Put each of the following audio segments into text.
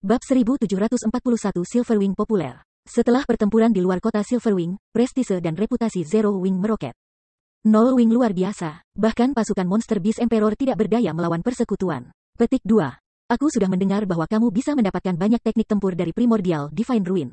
Bab 1741 Silverwing populer. Setelah pertempuran di luar kota Silverwing, prestise dan reputasi Zero Wing meroket. Nol Wing luar biasa, bahkan pasukan Monster Beast Emperor tidak berdaya melawan persekutuan. Petik 2. Aku sudah mendengar bahwa kamu bisa mendapatkan banyak teknik tempur dari Primordial Divine Ruin.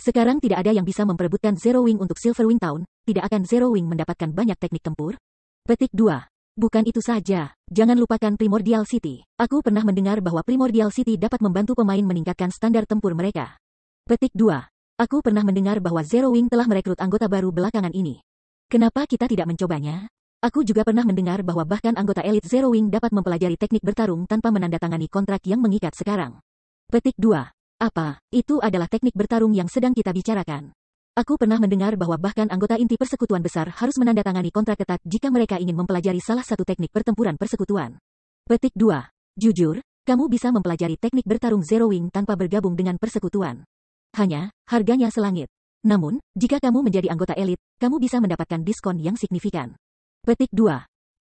Sekarang tidak ada yang bisa memperebutkan Zero Wing untuk Silverwing Town, tidak akan Zero Wing mendapatkan banyak teknik tempur? Petik 2. Bukan itu saja, jangan lupakan Primordial City. Aku pernah mendengar bahwa Primordial City dapat membantu pemain meningkatkan standar tempur mereka. Petik 2. Aku pernah mendengar bahwa Zero Wing telah merekrut anggota baru belakangan ini. Kenapa kita tidak mencobanya? Aku juga pernah mendengar bahwa bahkan anggota elit Zero Wing dapat mempelajari teknik bertarung tanpa menandatangani kontrak yang mengikat sekarang. Petik 2. Apa? Itu adalah teknik bertarung yang sedang kita bicarakan. Aku pernah mendengar bahwa bahkan anggota inti persekutuan besar harus menandatangani kontrak ketat jika mereka ingin mempelajari salah satu teknik pertempuran persekutuan. Petik 2. Jujur, kamu bisa mempelajari teknik bertarung Zero Wing tanpa bergabung dengan persekutuan. Hanya, harganya selangit. Namun, jika kamu menjadi anggota elit, kamu bisa mendapatkan diskon yang signifikan. Petik 2.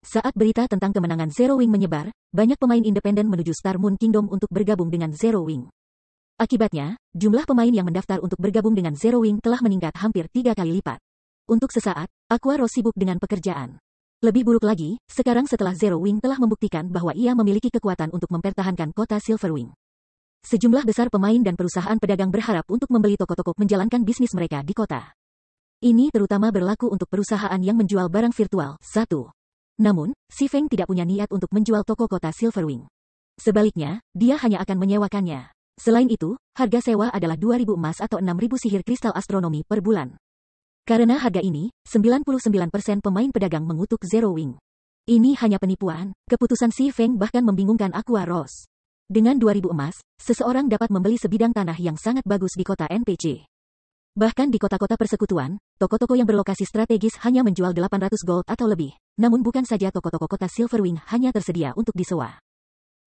Saat berita tentang kemenangan Zero Wing menyebar, banyak pemain independen menuju Star Moon Kingdom untuk bergabung dengan Zero Wing. Akibatnya, jumlah pemain yang mendaftar untuk bergabung dengan Zero Wing telah meningkat hampir 3 kali lipat. Untuk sesaat, Aqua Rose sibuk dengan pekerjaan. Lebih buruk lagi, sekarang setelah Zero Wing telah membuktikan bahwa ia memiliki kekuatan untuk mempertahankan kota Silverwing. Sejumlah besar pemain dan perusahaan pedagang berharap untuk membeli toko-toko menjalankan bisnis mereka di kota. Ini terutama berlaku untuk perusahaan yang menjual barang virtual. 1. Namun, Si Feng tidak punya niat untuk menjual toko kota Silverwing. Sebaliknya, dia hanya akan menyewakannya. Selain itu, harga sewa adalah 2.000 emas atau 6.000 sihir kristal astronomi per bulan. Karena harga ini, 99% pemain pedagang mengutuk Zero Wing. Ini hanya penipuan. Keputusan Si Feng bahkan membingungkan Aqua Rose. Dengan 2.000 emas, seseorang dapat membeli sebidang tanah yang sangat bagus di kota NPC. Bahkan di kota-kota persekutuan, toko-toko yang berlokasi strategis hanya menjual 800 gold atau lebih. Namun bukan saja toko-toko kota Silverwing hanya tersedia untuk disewa.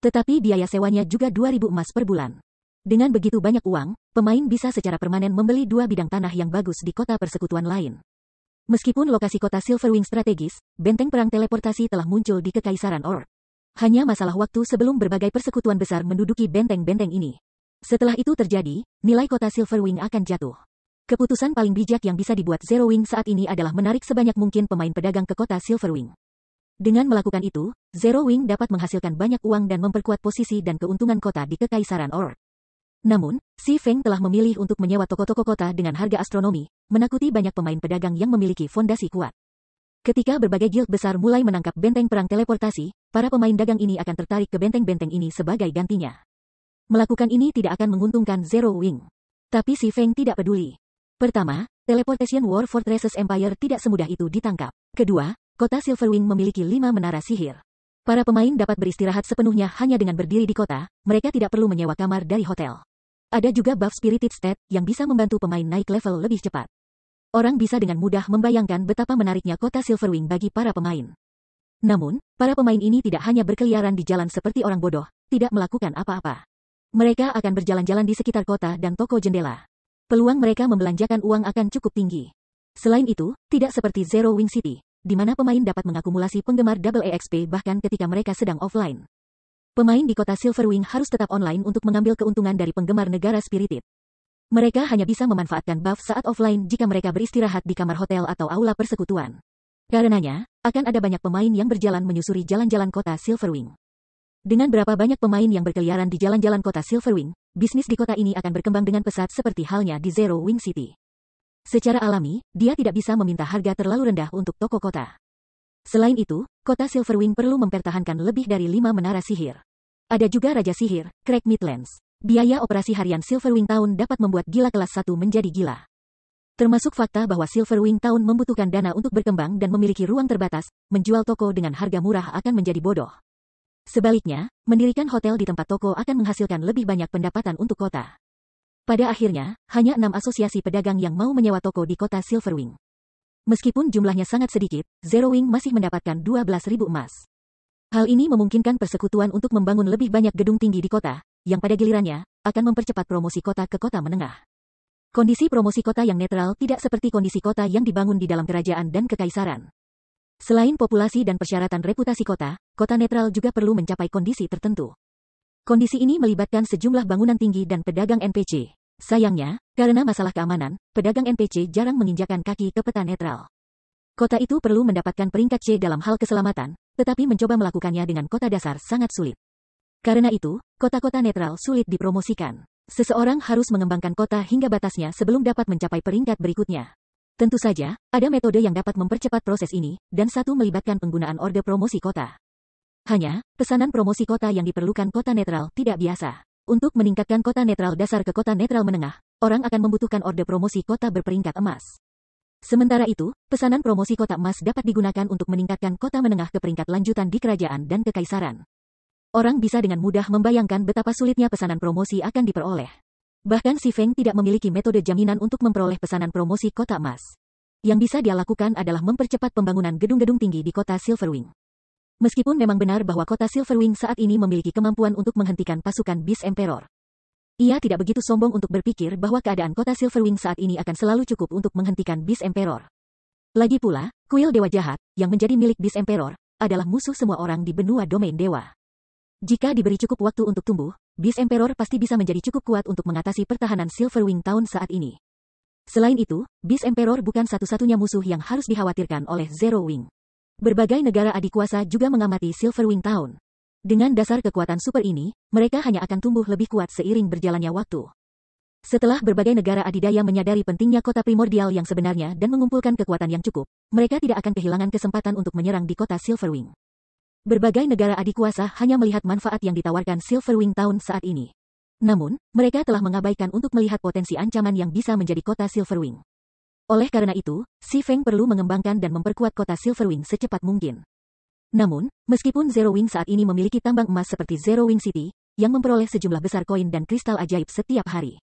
Tetapi biaya sewanya juga 2.000 emas per bulan. Dengan begitu banyak uang, pemain bisa secara permanen membeli 2 bidang tanah yang bagus di kota persekutuan lain. Meskipun lokasi kota Silverwing strategis, benteng perang teleportasi telah muncul di Kekaisaran Orc. Hanya masalah waktu sebelum berbagai persekutuan besar menduduki benteng-benteng ini. Setelah itu terjadi, nilai kota Silverwing akan jatuh. Keputusan paling bijak yang bisa dibuat Zero Wing saat ini adalah menarik sebanyak mungkin pemain pedagang ke kota Silverwing. Dengan melakukan itu, Zero Wing dapat menghasilkan banyak uang dan memperkuat posisi dan keuntungan kota di Kekaisaran Orc. Namun, Si Feng telah memilih untuk menyewa toko-toko kota dengan harga astronomi, menakuti banyak pemain pedagang yang memiliki fondasi kuat. Ketika berbagai guild besar mulai menangkap benteng perang teleportasi, para pemain dagang ini akan tertarik ke benteng-benteng ini sebagai gantinya. Melakukan ini tidak akan menguntungkan Zero Wing. Tapi Si Feng tidak peduli. Pertama, Teleportation War Fortresses Empire tidak semudah itu ditangkap. Kedua, kota Silverwing memiliki 5 menara sihir. Para pemain dapat beristirahat sepenuhnya hanya dengan berdiri di kota, mereka tidak perlu menyewa kamar dari hotel. Ada juga buff Spirited State yang bisa membantu pemain naik level lebih cepat. Orang bisa dengan mudah membayangkan betapa menariknya kota Silverwing bagi para pemain. Namun, para pemain ini tidak hanya berkeliaran di jalan seperti orang bodoh, tidak melakukan apa-apa. Mereka akan berjalan-jalan di sekitar kota dan toko jendela. Peluang mereka membelanjakan uang akan cukup tinggi. Selain itu, tidak seperti Zero Wing City, di mana pemain dapat mengakumulasi penggemar double EXP bahkan ketika mereka sedang offline. Pemain di kota Silverwing harus tetap online untuk mengambil keuntungan dari penggemar negara Spirited. Mereka hanya bisa memanfaatkan buff saat offline jika mereka beristirahat di kamar hotel atau aula persekutuan. Karenanya, akan ada banyak pemain yang berjalan menyusuri jalan-jalan kota Silverwing. Dengan berapa banyak pemain yang berkeliaran di jalan-jalan kota Silverwing, bisnis di kota ini akan berkembang dengan pesat seperti halnya di Zero Wing City. Secara alami, dia tidak bisa meminta harga terlalu rendah untuk toko kota. Selain itu, kota Silverwing perlu mempertahankan lebih dari 5 menara sihir. Ada juga Raja Sihir, Craig Midlands. Biaya operasi harian Silverwing Town dapat membuat gila kelas 1 menjadi gila. Termasuk fakta bahwa Silverwing Town membutuhkan dana untuk berkembang dan memiliki ruang terbatas, menjual toko dengan harga murah akan menjadi bodoh. Sebaliknya, mendirikan hotel di tempat toko akan menghasilkan lebih banyak pendapatan untuk kota. Pada akhirnya, hanya 6 asosiasi pedagang yang mau menyewa toko di kota Silverwing. Meskipun jumlahnya sangat sedikit, Zero Wing masih mendapatkan 12.000 emas. Hal ini memungkinkan persekutuan untuk membangun lebih banyak gedung tinggi di kota, yang pada gilirannya, akan mempercepat promosi kota ke kota menengah. Kondisi promosi kota yang netral tidak seperti kondisi kota yang dibangun di dalam kerajaan dan kekaisaran. Selain populasi dan persyaratan reputasi kota, kota netral juga perlu mencapai kondisi tertentu. Kondisi ini melibatkan sejumlah bangunan tinggi dan pedagang NPC. Sayangnya, karena masalah keamanan, pedagang NPC jarang menginjakan kaki ke peta netral. Kota itu perlu mendapatkan peringkat C dalam hal keselamatan, tetapi mencoba melakukannya dengan kota dasar sangat sulit. Karena itu, kota-kota netral sulit dipromosikan. Seseorang harus mengembangkan kota hingga batasnya sebelum dapat mencapai peringkat berikutnya. Tentu saja, ada metode yang dapat mempercepat proses ini, dan satu melibatkan penggunaan orde promosi kota. Hanya, pesanan promosi kota yang diperlukan kota netral tidak biasa. Untuk meningkatkan kota netral dasar ke kota netral menengah, orang akan membutuhkan orde promosi kota berperingkat emas. Sementara itu, pesanan promosi kota emas dapat digunakan untuk meningkatkan kota menengah ke peringkat lanjutan di kerajaan dan kekaisaran. Orang bisa dengan mudah membayangkan betapa sulitnya pesanan promosi akan diperoleh. Bahkan Si Feng tidak memiliki metode jaminan untuk memperoleh pesanan promosi kota emas. Yang bisa dia lakukan adalah mempercepat pembangunan gedung-gedung tinggi di kota Silverwing. Meskipun memang benar bahwa kota Silverwing saat ini memiliki kemampuan untuk menghentikan pasukan Beast Emperor. Ia tidak begitu sombong untuk berpikir bahwa keadaan kota Silverwing saat ini akan selalu cukup untuk menghentikan Beast Emperor. Lagi pula, kuil Dewa Jahat, yang menjadi milik Beast Emperor, adalah musuh semua orang di benua domain dewa. Jika diberi cukup waktu untuk tumbuh, Beast Emperor pasti bisa menjadi cukup kuat untuk mengatasi pertahanan Silverwing Town saat ini. Selain itu, Beast Emperor bukan satu-satunya musuh yang harus dikhawatirkan oleh Zero Wing. Berbagai negara adikuasa juga mengamati Silverwing Town. Dengan dasar kekuatan super ini, mereka hanya akan tumbuh lebih kuat seiring berjalannya waktu. Setelah berbagai negara adidaya menyadari pentingnya kota primordial yang sebenarnya dan mengumpulkan kekuatan yang cukup, mereka tidak akan kehilangan kesempatan untuk menyerang di kota Silverwing. Berbagai negara adikuasa hanya melihat manfaat yang ditawarkan Silverwing Town saat ini. Namun, mereka telah mengabaikan untuk melihat potensi ancaman yang bisa menjadi kota Silverwing. Oleh karena itu, Si Feng perlu mengembangkan dan memperkuat kota Silverwing secepat mungkin. Namun, meskipun Zero Wing saat ini memiliki tambang emas seperti Zero Wing City, yang memperoleh sejumlah besar koin dan kristal ajaib setiap hari,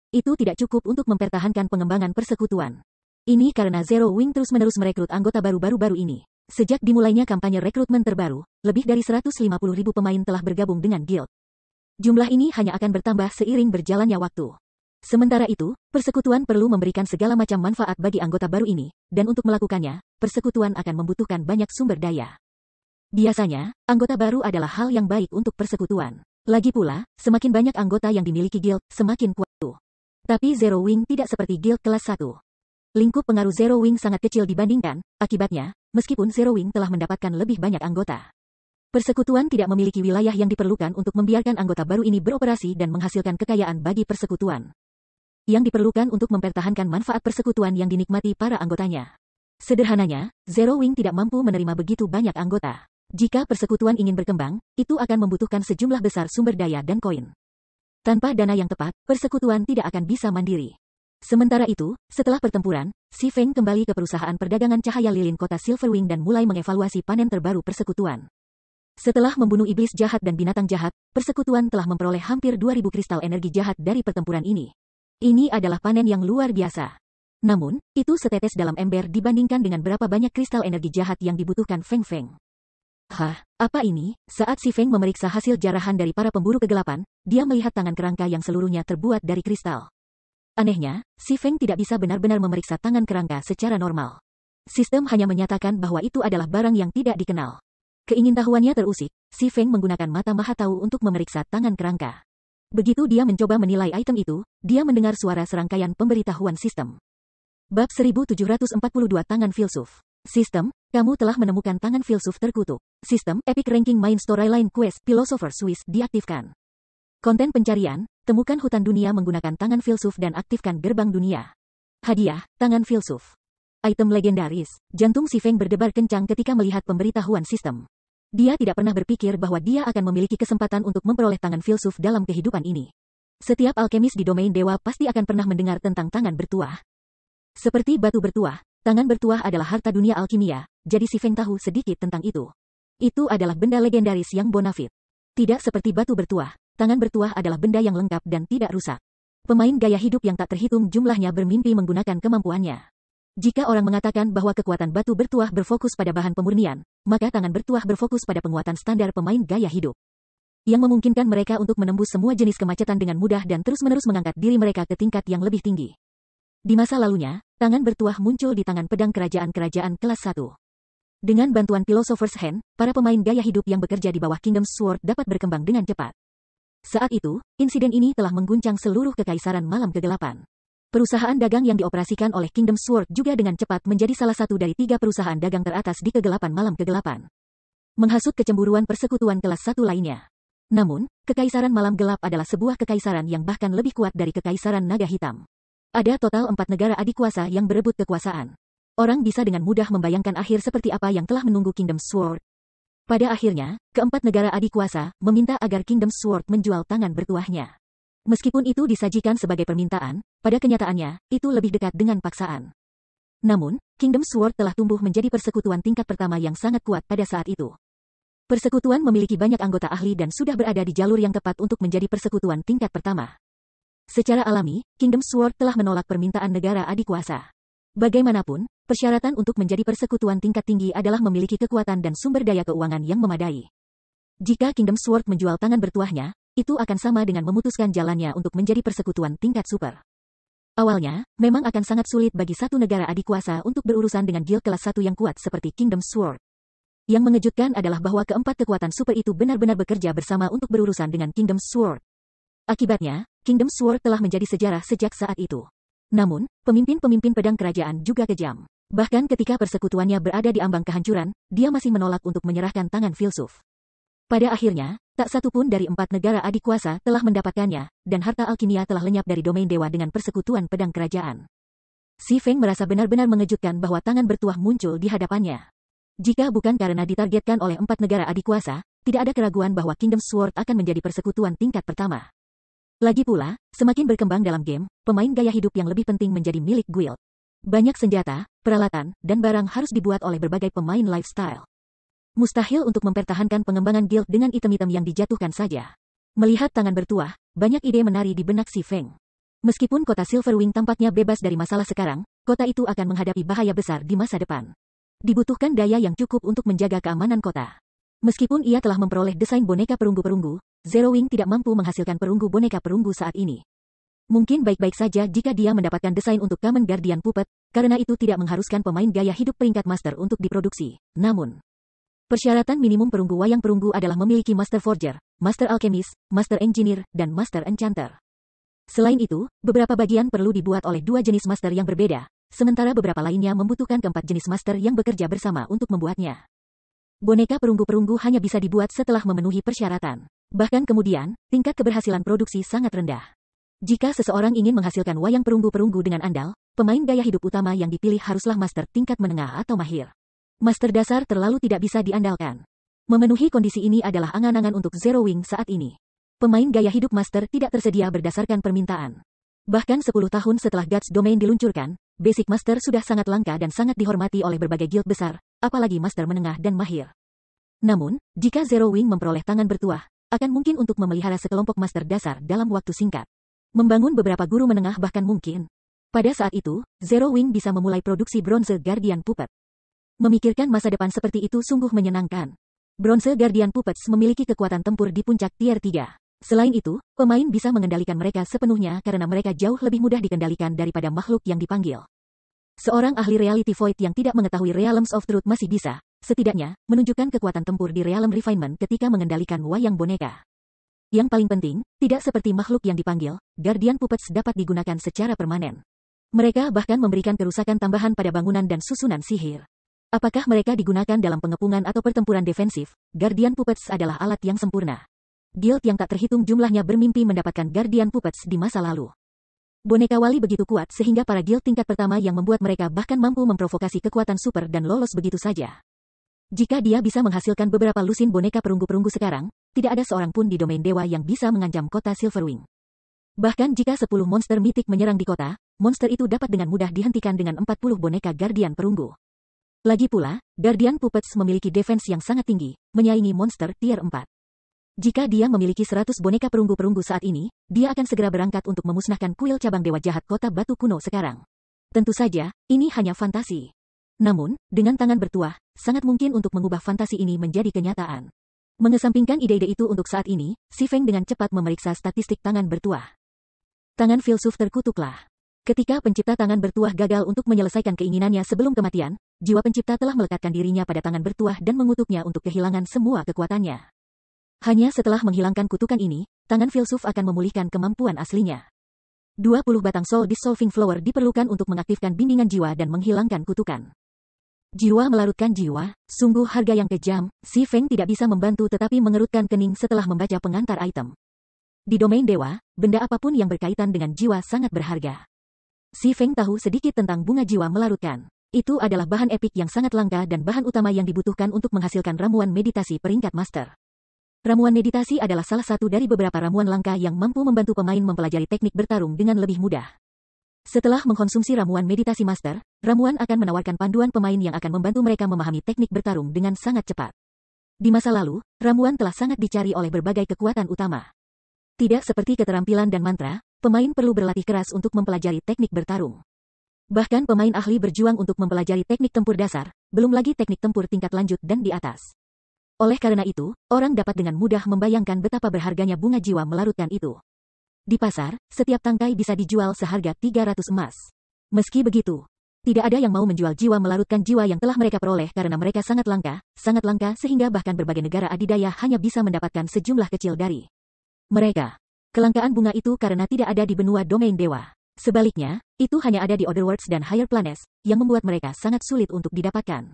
itu tidak cukup untuk mempertahankan pengembangan persekutuan. Ini karena Zero Wing terus-menerus merekrut anggota baru-baru ini. Sejak dimulainya kampanye rekrutmen terbaru, lebih dari 150.000 pemain telah bergabung dengan guild. Jumlah ini hanya akan bertambah seiring berjalannya waktu. Sementara itu, persekutuan perlu memberikan segala macam manfaat bagi anggota baru ini, dan untuk melakukannya, persekutuan akan membutuhkan banyak sumber daya. Biasanya, anggota baru adalah hal yang baik untuk persekutuan. Lagi pula, semakin banyak anggota yang dimiliki guild, semakin kuat. Tapi Zero Wing tidak seperti guild kelas 1. Lingkup pengaruh Zero Wing sangat kecil dibandingkan, akibatnya, meskipun Zero Wing telah mendapatkan lebih banyak anggota, persekutuan tidak memiliki wilayah yang diperlukan untuk membiarkan anggota baru ini beroperasi dan menghasilkan kekayaan bagi persekutuan. Yang diperlukan untuk mempertahankan manfaat persekutuan yang dinikmati para anggotanya. Sederhananya, Zero Wing tidak mampu menerima begitu banyak anggota. Jika persekutuan ingin berkembang, itu akan membutuhkan sejumlah besar sumber daya dan koin. Tanpa dana yang tepat, persekutuan tidak akan bisa mandiri. Sementara itu, setelah pertempuran, Si Feng kembali ke perusahaan perdagangan cahaya lilin kota Silverwing dan mulai mengevaluasi panen terbaru persekutuan. Setelah membunuh iblis jahat dan binatang jahat, persekutuan telah memperoleh hampir 2.000 kristal energi jahat dari pertempuran ini. Ini adalah panen yang luar biasa. Namun, itu setetes dalam ember dibandingkan dengan berapa banyak kristal energi jahat yang dibutuhkan Feng Feng. Hah, apa ini? Saat Si Feng memeriksa hasil jarahan dari para pemburu kegelapan, dia melihat tangan kerangka yang seluruhnya terbuat dari kristal. Anehnya, Si Feng tidak bisa benar-benar memeriksa tangan kerangka secara normal. Sistem hanya menyatakan bahwa itu adalah barang yang tidak dikenal. Keingintahuannya terusik, Si Feng menggunakan mata maha tahu untuk memeriksa tangan kerangka. Begitu dia mencoba menilai item itu, dia mendengar suara serangkaian pemberitahuan sistem. Bab 1742 Tangan Filsuf. Sistem, kamu telah menemukan tangan filsuf terkutuk. Sistem, Epic Ranking Main Storyline Quest, Philosopher Swiss, diaktifkan. Konten pencarian, temukan hutan dunia menggunakan tangan filsuf dan aktifkan gerbang dunia. Hadiah, tangan filsuf. Item legendaris, jantung Si Feng berdebar kencang ketika melihat pemberitahuan sistem. Dia tidak pernah berpikir bahwa dia akan memiliki kesempatan untuk memperoleh tangan filsuf dalam kehidupan ini. Setiap alkemis di domain dewa pasti akan pernah mendengar tentang tangan bertuah. Seperti batu bertuah, tangan bertuah adalah harta dunia alkimia, jadi Si Feng tahu sedikit tentang itu. Itu adalah benda legendaris yang bonafit. Tidak seperti batu bertuah, tangan bertuah adalah benda yang lengkap dan tidak rusak. Pemain gaya hidup yang tak terhitung jumlahnya bermimpi menggunakan kemampuannya. Jika orang mengatakan bahwa kekuatan batu bertuah berfokus pada bahan pemurnian, maka tangan bertuah berfokus pada penguatan standar pemain gaya hidup. Yang memungkinkan mereka untuk menembus semua jenis kemacetan dengan mudah dan terus-menerus mengangkat diri mereka ke tingkat yang lebih tinggi. Di masa lalunya, tangan bertuah muncul di tangan pedang kerajaan-kerajaan kelas 1. Dengan bantuan Philosopher's Hand, para pemain gaya hidup yang bekerja di bawah Kingdom's Sword dapat berkembang dengan cepat. Saat itu, insiden ini telah mengguncang seluruh kekaisaran malam kegelapan. Perusahaan dagang yang dioperasikan oleh Kingdom Sword juga dengan cepat menjadi salah satu dari 3 perusahaan dagang teratas di kegelapan malam kegelapan. Menghasut kecemburuan persekutuan kelas 1 lainnya. Namun, kekaisaran malam gelap adalah sebuah kekaisaran yang bahkan lebih kuat dari kekaisaran naga hitam. Ada total 4 negara adikuasa yang berebut kekuasaan. Orang bisa dengan mudah membayangkan akhir seperti apa yang telah menunggu Kingdom Sword. Pada akhirnya, keempat negara adikuasa meminta agar Kingdom Sword menjual tangan bertuahnya. Meskipun itu disajikan sebagai permintaan, pada kenyataannya, itu lebih dekat dengan paksaan. Namun, Kingdom Sword telah tumbuh menjadi persekutuan tingkat pertama yang sangat kuat pada saat itu. Persekutuan memiliki banyak anggota ahli dan sudah berada di jalur yang tepat untuk menjadi persekutuan tingkat pertama. Secara alami, Kingdom Sword telah menolak permintaan negara adikuasa. Bagaimanapun, persyaratan untuk menjadi persekutuan tingkat tinggi adalah memiliki kekuatan dan sumber daya keuangan yang memadai. Jika Kingdom Sword menjual tangan bertuahnya, itu akan sama dengan memutuskan jalannya untuk menjadi persekutuan tingkat super. Awalnya, memang akan sangat sulit bagi satu negara adikuasa untuk berurusan dengan guild kelas 1 yang kuat seperti Kingdom Sword. Yang mengejutkan adalah bahwa keempat kekuatan super itu benar-benar bekerja bersama untuk berurusan dengan Kingdom Sword. Akibatnya, Kingdom Sword telah menjadi sejarah sejak saat itu. Namun, pemimpin-pemimpin pedang kerajaan juga kejam. Bahkan ketika persekutuannya berada di ambang kehancuran, dia masih menolak untuk menyerahkan tangan filsuf. Pada akhirnya, tak satu pun dari 4 negara adikuasa telah mendapatkannya, dan harta alkimia telah lenyap dari domain dewa dengan persekutuan pedang kerajaan. Si Feng merasa benar-benar mengejutkan bahwa tangan bertuah muncul di hadapannya. Jika bukan karena ditargetkan oleh 4 negara adikuasa, tidak ada keraguan bahwa Kingdom Sword akan menjadi persekutuan tingkat pertama. Lagi pula, semakin berkembang dalam game, pemain gaya hidup yang lebih penting menjadi milik guild. Banyak senjata, peralatan, dan barang harus dibuat oleh berbagai pemain lifestyle. Mustahil untuk mempertahankan pengembangan guild dengan item-item yang dijatuhkan saja. Melihat tangan bertuah, banyak ide menari di benak si Feng. Meskipun kota Silverwing tampaknya bebas dari masalah sekarang, kota itu akan menghadapi bahaya besar di masa depan. Dibutuhkan daya yang cukup untuk menjaga keamanan kota. Meskipun ia telah memperoleh desain boneka perunggu-perunggu, Zero Wing tidak mampu menghasilkan perunggu boneka perunggu saat ini. Mungkin baik-baik saja jika dia mendapatkan desain untuk Kamen Guardian Puppet, karena itu tidak mengharuskan pemain gaya hidup peringkat master untuk diproduksi. Namun, persyaratan minimum perunggu wayang perunggu adalah memiliki Master Forger, Master Alchemist, Master Engineer, dan Master Enchanter. Selain itu, beberapa bagian perlu dibuat oleh 2 jenis master yang berbeda, sementara beberapa lainnya membutuhkan keempat jenis master yang bekerja bersama untuk membuatnya. Boneka perunggu-perunggu hanya bisa dibuat setelah memenuhi persyaratan. Bahkan kemudian, tingkat keberhasilan produksi sangat rendah. Jika seseorang ingin menghasilkan wayang perunggu-perunggu dengan andal, pemain gaya hidup utama yang dipilih haruslah master tingkat menengah atau mahir. Master dasar terlalu tidak bisa diandalkan. Memenuhi kondisi ini adalah angan-angan untuk Zero Wing saat ini. Pemain gaya hidup master tidak tersedia berdasarkan permintaan. Bahkan 10 tahun setelah Guts Domain diluncurkan, Basic Master sudah sangat langka dan sangat dihormati oleh berbagai guild besar, apalagi master menengah dan mahir. Namun, jika Zero Wing memperoleh tangan bertuah, akan mungkin untuk memelihara sekelompok master dasar dalam waktu singkat. Membangun beberapa guru menengah bahkan mungkin. Pada saat itu, Zero Wing bisa memulai produksi Bronze Guardian Puppet. Memikirkan masa depan seperti itu sungguh menyenangkan. Bronze Guardian Puppets memiliki kekuatan tempur di puncak tier 3. Selain itu, pemain bisa mengendalikan mereka sepenuhnya karena mereka jauh lebih mudah dikendalikan daripada makhluk yang dipanggil. Seorang ahli Reality Void yang tidak mengetahui Realms of Truth masih bisa, setidaknya, menunjukkan kekuatan tempur di Realm Refinement ketika mengendalikan wayang boneka. Yang paling penting, tidak seperti makhluk yang dipanggil, Guardian Puppets dapat digunakan secara permanen. Mereka bahkan memberikan kerusakan tambahan pada bangunan dan susunan sihir. Apakah mereka digunakan dalam pengepungan atau pertempuran defensif? Guardian Puppets adalah alat yang sempurna. Guild yang tak terhitung jumlahnya bermimpi mendapatkan Guardian Puppets di masa lalu. Boneka wali begitu kuat sehingga para guild tingkat pertama yang membuat mereka bahkan mampu memprovokasi kekuatan super dan lolos begitu saja. Jika dia bisa menghasilkan beberapa lusin boneka perunggu-perunggu sekarang, tidak ada seorang pun di domain dewa yang bisa mengancam kota Silverwing. Bahkan jika 10 monster mitik menyerang di kota, monster itu dapat dengan mudah dihentikan dengan 40 boneka Guardian perunggu. Lagi pula, Guardian Puppets memiliki defense yang sangat tinggi, menyaingi monster tier 4. Jika dia memiliki 100 boneka perunggu-perunggu saat ini, dia akan segera berangkat untuk memusnahkan kuil cabang dewa jahat kota batu kuno sekarang. Tentu saja, ini hanya fantasi. Namun, dengan tangan bertuah, sangat mungkin untuk mengubah fantasi ini menjadi kenyataan. Mengesampingkan ide-ide itu untuk saat ini, si Feng dengan cepat memeriksa statistik tangan bertuah. Tangan filsuf terkutuklah. Ketika pencipta tangan bertuah gagal untuk menyelesaikan keinginannya sebelum kematian, jiwa pencipta telah melekatkan dirinya pada tangan bertuah dan mengutuknya untuk kehilangan semua kekuatannya. Hanya setelah menghilangkan kutukan ini, tangan filsuf akan memulihkan kemampuan aslinya. 20 batang Soul Dissolving Flower diperlukan untuk mengaktifkan bimbingan jiwa dan menghilangkan kutukan. Jiwa melarutkan jiwa, sungguh harga yang kejam. Si Feng tidak bisa membantu tetapi mengerutkan kening setelah membaca pengantar item. Di domain dewa, benda apapun yang berkaitan dengan jiwa sangat berharga. Si Feng tahu sedikit tentang bunga jiwa melarutkan. Itu adalah bahan epik yang sangat langka dan bahan utama yang dibutuhkan untuk menghasilkan ramuan meditasi peringkat master. Ramuan meditasi adalah salah satu dari beberapa ramuan langka yang mampu membantu pemain mempelajari teknik bertarung dengan lebih mudah. Setelah mengkonsumsi ramuan meditasi master, ramuan akan menawarkan panduan pemain yang akan membantu mereka memahami teknik bertarung dengan sangat cepat. Di masa lalu, ramuan telah sangat dicari oleh berbagai kekuatan utama. Tidak seperti keterampilan dan mantra, pemain perlu berlatih keras untuk mempelajari teknik bertarung. Bahkan pemain ahli berjuang untuk mempelajari teknik tempur dasar, belum lagi teknik tempur tingkat lanjut dan di atas. Oleh karena itu, orang dapat dengan mudah membayangkan betapa berharganya bunga jiwa melarutkan itu. Di pasar, setiap tangkai bisa dijual seharga 300 emas. Meski begitu, tidak ada yang mau menjual jiwa melarutkan jiwa yang telah mereka peroleh karena mereka sangat langka sehingga bahkan berbagai negara adidaya hanya bisa mendapatkan sejumlah kecil dari mereka. Kelangkaan bunga itu karena tidak ada di benua domain dewa. Sebaliknya, itu hanya ada di Otherworlds dan Higher Planets, yang membuat mereka sangat sulit untuk didapatkan.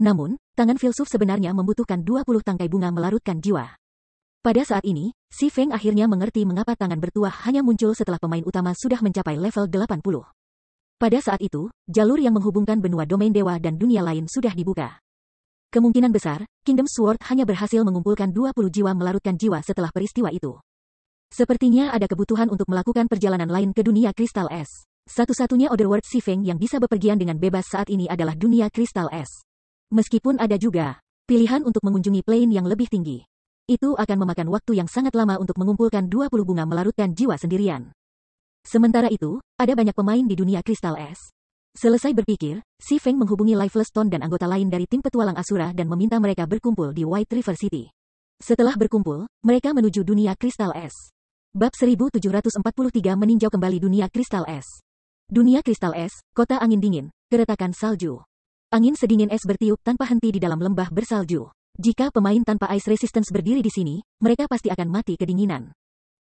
Namun, tangan filsuf sebenarnya membutuhkan 20 tangkai bunga melarutkan jiwa. Pada saat ini, Si Feng akhirnya mengerti mengapa tangan bertuah hanya muncul setelah pemain utama sudah mencapai level 80. Pada saat itu, jalur yang menghubungkan benua domain dewa dan dunia lain sudah dibuka. Kemungkinan besar, Kingdom Sword hanya berhasil mengumpulkan 20 jiwa melarutkan jiwa setelah peristiwa itu. Sepertinya ada kebutuhan untuk melakukan perjalanan lain ke dunia kristal es. Satu-satunya Otherworld Si Feng yang bisa bepergian dengan bebas saat ini adalah dunia kristal es. Meskipun ada juga pilihan untuk mengunjungi plane yang lebih tinggi. Itu akan memakan waktu yang sangat lama untuk mengumpulkan 20 bunga melarutkan jiwa sendirian. Sementara itu, ada banyak pemain di dunia kristal es. Selesai berpikir, Si Feng menghubungi Lifeless Stone dan anggota lain dari tim petualang Asura dan meminta mereka berkumpul di White River City. Setelah berkumpul, mereka menuju dunia kristal es. Bab 1743 meninjau kembali dunia kristal es. Dunia kristal es, kota angin dingin, keretakan salju. Angin sedingin es bertiup tanpa henti di dalam lembah bersalju. Jika pemain tanpa ice resistance berdiri di sini, mereka pasti akan mati kedinginan.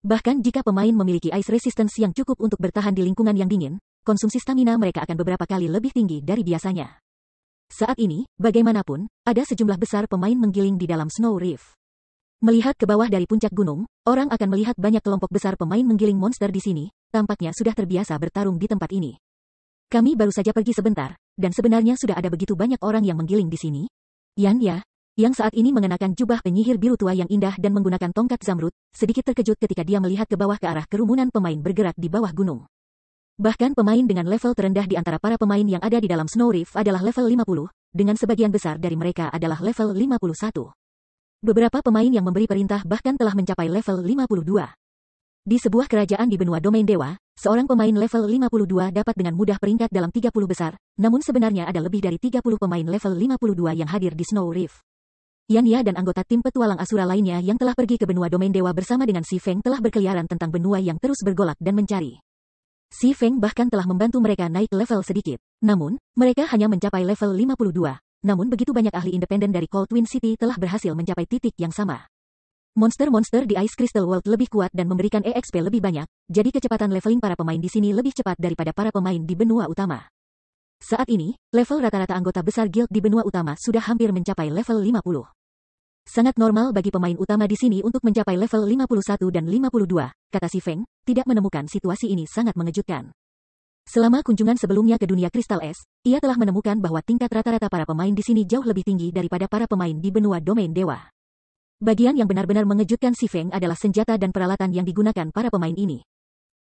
Bahkan jika pemain memiliki ice resistance yang cukup untuk bertahan di lingkungan yang dingin, konsumsi stamina mereka akan beberapa kali lebih tinggi dari biasanya. Saat ini, bagaimanapun, ada sejumlah besar pemain menggiling di dalam Snow Reef. Melihat ke bawah dari puncak gunung, orang akan melihat banyak kelompok besar pemain menggiling monster di sini, tampaknya sudah terbiasa bertarung di tempat ini. Kami baru saja pergi sebentar, dan sebenarnya sudah ada begitu banyak orang yang menggiling di sini. Yan ya, yang saat ini mengenakan jubah penyihir biru tua yang indah dan menggunakan tongkat zamrud, sedikit terkejut ketika dia melihat ke bawah ke arah kerumunan pemain bergerak di bawah gunung. Bahkan pemain dengan level terendah di antara para pemain yang ada di dalam Snow Reef adalah level 50, dengan sebagian besar dari mereka adalah level 51. Beberapa pemain yang memberi perintah bahkan telah mencapai level 52. Di sebuah kerajaan di benua domain dewa, seorang pemain level 52 dapat dengan mudah peringkat dalam 30 besar, namun sebenarnya ada lebih dari 30 pemain level 52 yang hadir di Snow Reef. Yan Ya dan anggota tim petualang Asura lainnya yang telah pergi ke benua domain dewa bersama dengan Si Feng telah berkeliaran tentang benua yang terus bergolak dan mencari. Si Feng bahkan telah membantu mereka naik level sedikit. Namun, mereka hanya mencapai level 52. Namun begitu banyak ahli independen dari Cold Twin City telah berhasil mencapai titik yang sama. Monster-monster di Ice Crystal World lebih kuat dan memberikan EXP lebih banyak, jadi kecepatan leveling para pemain di sini lebih cepat daripada para pemain di benua utama. Saat ini, level rata-rata anggota besar guild di benua utama sudah hampir mencapai level 50. Sangat normal bagi pemain utama di sini untuk mencapai level 51 dan 52, kata Si Feng, tidak menemukan situasi ini sangat mengejutkan. Selama kunjungan sebelumnya ke dunia kristal es, ia telah menemukan bahwa tingkat rata-rata para pemain di sini jauh lebih tinggi daripada para pemain di benua domain dewa. Bagian yang benar-benar mengejutkan Si Feng adalah senjata dan peralatan yang digunakan para pemain ini.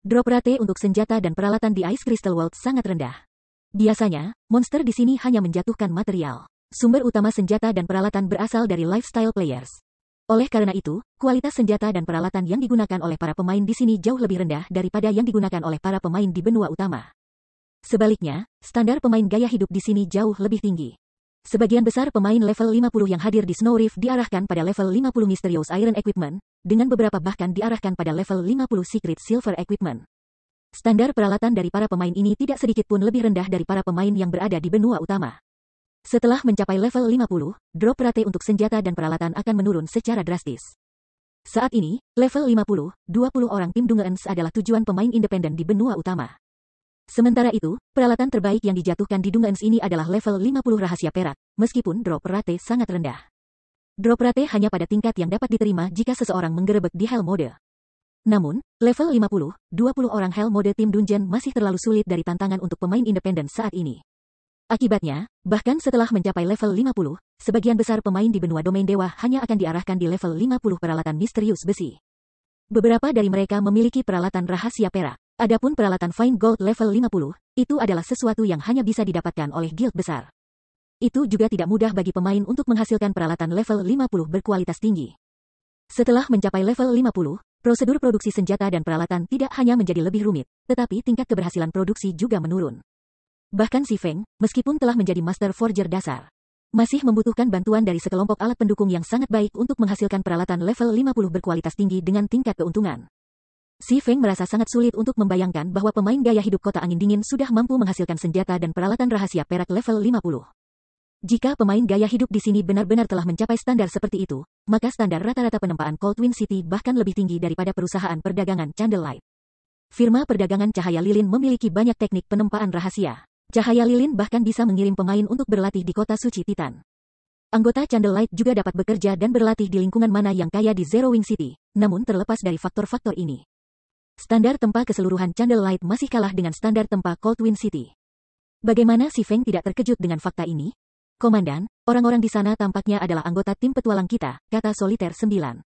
Drop rate untuk senjata dan peralatan di Ice Crystal World sangat rendah. Biasanya, monster di sini hanya menjatuhkan material. Sumber utama senjata dan peralatan berasal dari lifestyle players. Oleh karena itu, kualitas senjata dan peralatan yang digunakan oleh para pemain di sini jauh lebih rendah daripada yang digunakan oleh para pemain di benua utama. Sebaliknya, standar pemain gaya hidup di sini jauh lebih tinggi. Sebagian besar pemain level 50 yang hadir di Snow Reef diarahkan pada level 50 Mysterious Iron Equipment, dengan beberapa bahkan diarahkan pada level 50 Secret Silver Equipment. Standar peralatan dari para pemain ini tidak sedikit pun lebih rendah dari para pemain yang berada di benua utama. Setelah mencapai level 50, drop rate untuk senjata dan peralatan akan menurun secara drastis. Saat ini, level 50, 20 orang tim Dungeons adalah tujuan pemain independen di benua utama. Sementara itu, peralatan terbaik yang dijatuhkan di Dungeons ini adalah level 50 rahasia perak, meskipun drop rate sangat rendah. Drop rate hanya pada tingkat yang dapat diterima jika seseorang menggerebek di Hell Mode. Namun, level 50, 20 orang Hell Mode tim Dungeon masih terlalu sulit dari tantangan untuk pemain independen saat ini. Akibatnya, bahkan setelah mencapai level 50, sebagian besar pemain di benua domain dewa hanya akan diarahkan di level 50 peralatan misterius besi. Beberapa dari mereka memiliki peralatan rahasia perak. Adapun peralatan Fine Gold level 50, itu adalah sesuatu yang hanya bisa didapatkan oleh guild besar. Itu juga tidak mudah bagi pemain untuk menghasilkan peralatan level 50 berkualitas tinggi. Setelah mencapai level 50, prosedur produksi senjata dan peralatan tidak hanya menjadi lebih rumit, tetapi tingkat keberhasilan produksi juga menurun. Bahkan Si Feng, meskipun telah menjadi Master Forger dasar, masih membutuhkan bantuan dari sekelompok alat pendukung yang sangat baik untuk menghasilkan peralatan level 50 berkualitas tinggi dengan tingkat keuntungan. Si Feng merasa sangat sulit untuk membayangkan bahwa pemain gaya hidup kota angin dingin sudah mampu menghasilkan senjata dan peralatan rahasia perak level 50. Jika pemain gaya hidup di sini benar-benar telah mencapai standar seperti itu, maka standar rata-rata penempaan Cold Wind City bahkan lebih tinggi daripada perusahaan perdagangan Candlelight. Firma perdagangan Cahaya Lilin memiliki banyak teknik penempaan rahasia. Cahaya Lilin bahkan bisa mengirim pemain untuk berlatih di kota suci Titan. Anggota Candlelight juga dapat bekerja dan berlatih di lingkungan mana yang kaya di Zero Wing City, namun terlepas dari faktor-faktor ini, standar tempa keseluruhan Candlelight masih kalah dengan standar tempa Cold Wind City. Bagaimana Si Feng tidak terkejut dengan fakta ini? Komandan, orang-orang di sana tampaknya adalah anggota tim petualang kita, kata Soliter 9.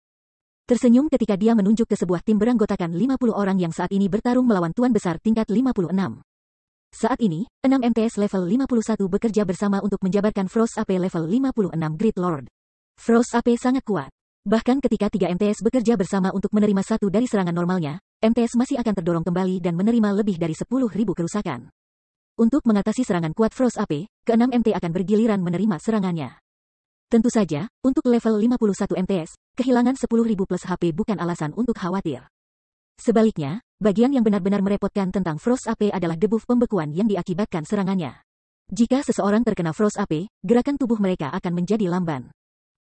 Tersenyum ketika dia menunjuk ke sebuah tim beranggotakan 50 orang yang saat ini bertarung melawan tuan besar tingkat 56. Saat ini, 6 MTS level 51 bekerja bersama untuk menjabarkan Frost AP level 56 Great Lord. Frost AP sangat kuat. Bahkan ketika 3 MTS bekerja bersama untuk menerima satu dari serangan normalnya, MTS masih akan terdorong kembali dan menerima lebih dari 10.000 kerusakan. Untuk mengatasi serangan kuat Frost AP, ke-6 MT akan bergiliran menerima serangannya. Tentu saja, untuk level 51 MTS, kehilangan 10.000 plus HP bukan alasan untuk khawatir. Sebaliknya, bagian yang benar-benar merepotkan tentang Frost AP adalah debuff pembekuan yang diakibatkan serangannya. Jika seseorang terkena Frost AP, gerakan tubuh mereka akan menjadi lamban.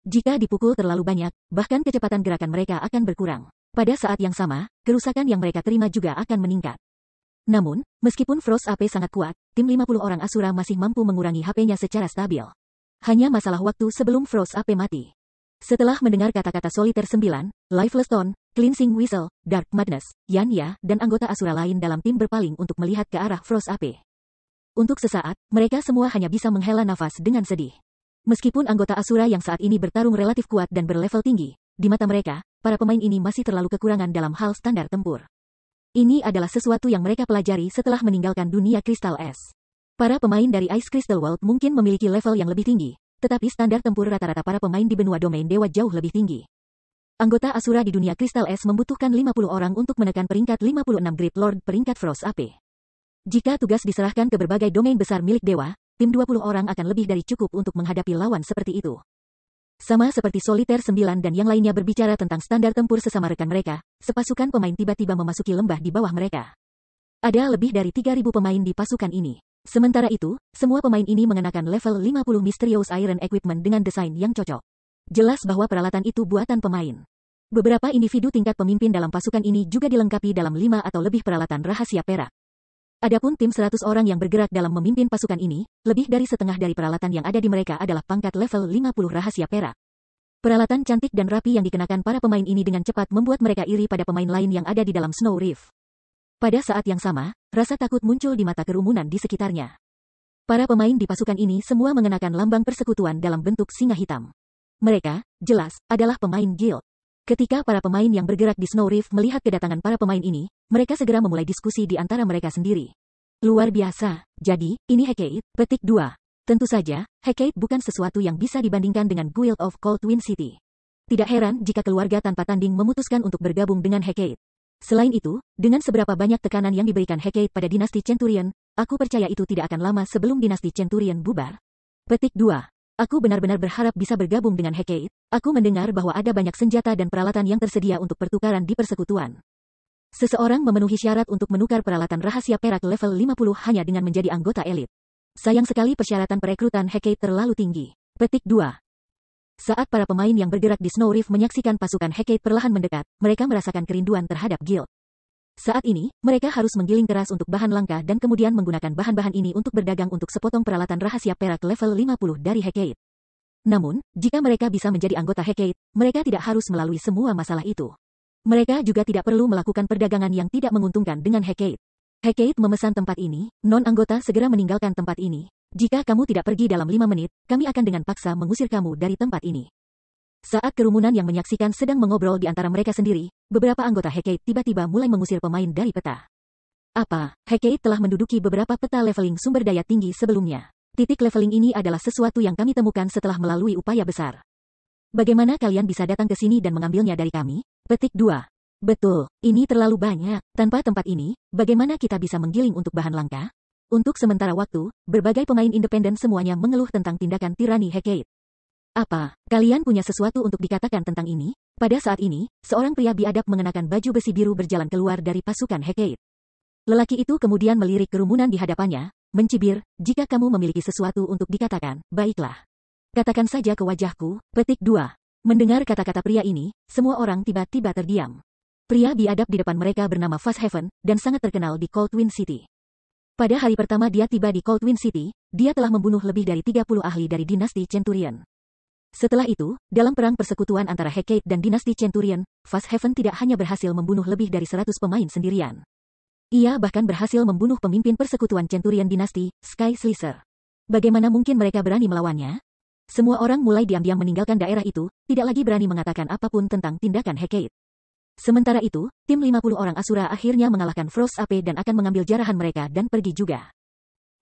Jika dipukul terlalu banyak, bahkan kecepatan gerakan mereka akan berkurang. Pada saat yang sama, kerusakan yang mereka terima juga akan meningkat. Namun, meskipun Frost AP sangat kuat, tim 50 orang Asura masih mampu mengurangi HP-nya secara stabil. Hanya masalah waktu sebelum Frost AP mati. Setelah mendengar kata-kata Soliter 9, Lifeless Stone, Cleansing Whistle, Dark Madness, Yan Ya, dan anggota Asura lain dalam tim berpaling untuk melihat ke arah Frost AP. Untuk sesaat, mereka semua hanya bisa menghela nafas dengan sedih. Meskipun anggota Asura yang saat ini bertarung relatif kuat dan berlevel tinggi, di mata mereka, para pemain ini masih terlalu kekurangan dalam hal standar tempur. Ini adalah sesuatu yang mereka pelajari setelah meninggalkan dunia Crystal Es. Para pemain dari Ice Crystal World mungkin memiliki level yang lebih tinggi, tetapi standar tempur rata-rata para pemain di benua domain dewa jauh lebih tinggi. Anggota Asura di dunia Crystal Es membutuhkan 50 orang untuk menekan peringkat 56 Great Lord peringkat Frost AP. Jika tugas diserahkan ke berbagai domain besar milik dewa, tim 20 orang akan lebih dari cukup untuk menghadapi lawan seperti itu. Sama seperti Soliter 9 dan yang lainnya berbicara tentang standar tempur sesama rekan mereka, sepasukan pemain tiba-tiba memasuki lembah di bawah mereka. Ada lebih dari 3.000 pemain di pasukan ini. Sementara itu, semua pemain ini mengenakan level 50 Mysterious Iron Equipment dengan desain yang cocok. Jelas bahwa peralatan itu buatan pemain. Beberapa individu tingkat pemimpin dalam pasukan ini juga dilengkapi dalam 5 atau lebih peralatan rahasia perak. Adapun tim 100 orang yang bergerak dalam memimpin pasukan ini, lebih dari setengah dari peralatan yang ada di mereka adalah pangkat level 50 rahasia perak. Peralatan cantik dan rapi yang dikenakan para pemain ini dengan cepat membuat mereka iri pada pemain lain yang ada di dalam Snow Reef. Pada saat yang sama, rasa takut muncul di mata kerumunan di sekitarnya. Para pemain di pasukan ini semua mengenakan lambang persekutuan dalam bentuk singa hitam. Mereka, jelas, adalah pemain guild. Ketika para pemain yang bergerak di Snow Reef melihat kedatangan para pemain ini, mereka segera memulai diskusi di antara mereka sendiri. Luar biasa, jadi, ini Hecate, petik 2. Tentu saja, Hecate bukan sesuatu yang bisa dibandingkan dengan Guild of Cold Wind City. Tidak heran jika keluarga tanpa tanding memutuskan untuk bergabung dengan Hecate. Selain itu, dengan seberapa banyak tekanan yang diberikan Hecate pada dinasti Centurion, aku percaya itu tidak akan lama sebelum dinasti Centurion bubar. Petik 2. Aku benar-benar berharap bisa bergabung dengan Hecate. Aku mendengar bahwa ada banyak senjata dan peralatan yang tersedia untuk pertukaran di persekutuan. Seseorang memenuhi syarat untuk menukar peralatan rahasia perak level 50 hanya dengan menjadi anggota elit. Sayang sekali persyaratan perekrutan Hecate terlalu tinggi. Petik 2. Saat para pemain yang bergerak di Snow Reef menyaksikan pasukan Hecate perlahan mendekat, mereka merasakan kerinduan terhadap guild. Saat ini, mereka harus menggiling keras untuk bahan langka dan kemudian menggunakan bahan-bahan ini untuk berdagang untuk sepotong peralatan rahasia perak level 50 dari Hecate. Namun, jika mereka bisa menjadi anggota Hecate, mereka tidak harus melalui semua masalah itu. Mereka juga tidak perlu melakukan perdagangan yang tidak menguntungkan dengan Hecate. Hecate memesan tempat ini, non-anggota segera meninggalkan tempat ini. Jika kamu tidak pergi dalam 5 menit, kami akan dengan paksa mengusir kamu dari tempat ini. Saat kerumunan yang menyaksikan sedang mengobrol di antara mereka sendiri, beberapa anggota Hecate tiba-tiba mulai mengusir pemain dari peta. Apa? Hecate telah menduduki beberapa peta leveling sumber daya tinggi sebelumnya. Titik leveling ini adalah sesuatu yang kami temukan setelah melalui upaya besar. Bagaimana kalian bisa datang ke sini dan mengambilnya dari kami? Petik 2. Betul, ini terlalu banyak. Tanpa tempat ini, bagaimana kita bisa menggiling untuk bahan langka? Untuk sementara waktu, berbagai pemain independen semuanya mengeluh tentang tindakan tirani Hecate. Apa, kalian punya sesuatu untuk dikatakan tentang ini? Pada saat ini, seorang pria biadab mengenakan baju besi biru berjalan keluar dari pasukan Hecate. Lelaki itu kemudian melirik kerumunan di hadapannya, mencibir, jika kamu memiliki sesuatu untuk dikatakan, baiklah. Katakan saja ke wajahku. Petik 2. Mendengar kata-kata pria ini, semua orang tiba-tiba terdiam. Pria biadab di depan mereka bernama Fasthaven, dan sangat terkenal di Coldwind City. Pada hari pertama dia tiba di Coldwind City, dia telah membunuh lebih dari 30 ahli dari dinasti Centurion. Setelah itu, dalam perang persekutuan antara Hecate dan dinasti Centurion, Fasthaven tidak hanya berhasil membunuh lebih dari 100 pemain sendirian. Ia bahkan berhasil membunuh pemimpin persekutuan Centurion dinasti, Sky Slicer. Bagaimana mungkin mereka berani melawannya? Semua orang mulai diam-diam meninggalkan daerah itu, tidak lagi berani mengatakan apapun tentang tindakan Hecate. Sementara itu, tim 50 orang Asura akhirnya mengalahkan Frost Ape dan akan mengambil jarahan mereka dan pergi juga.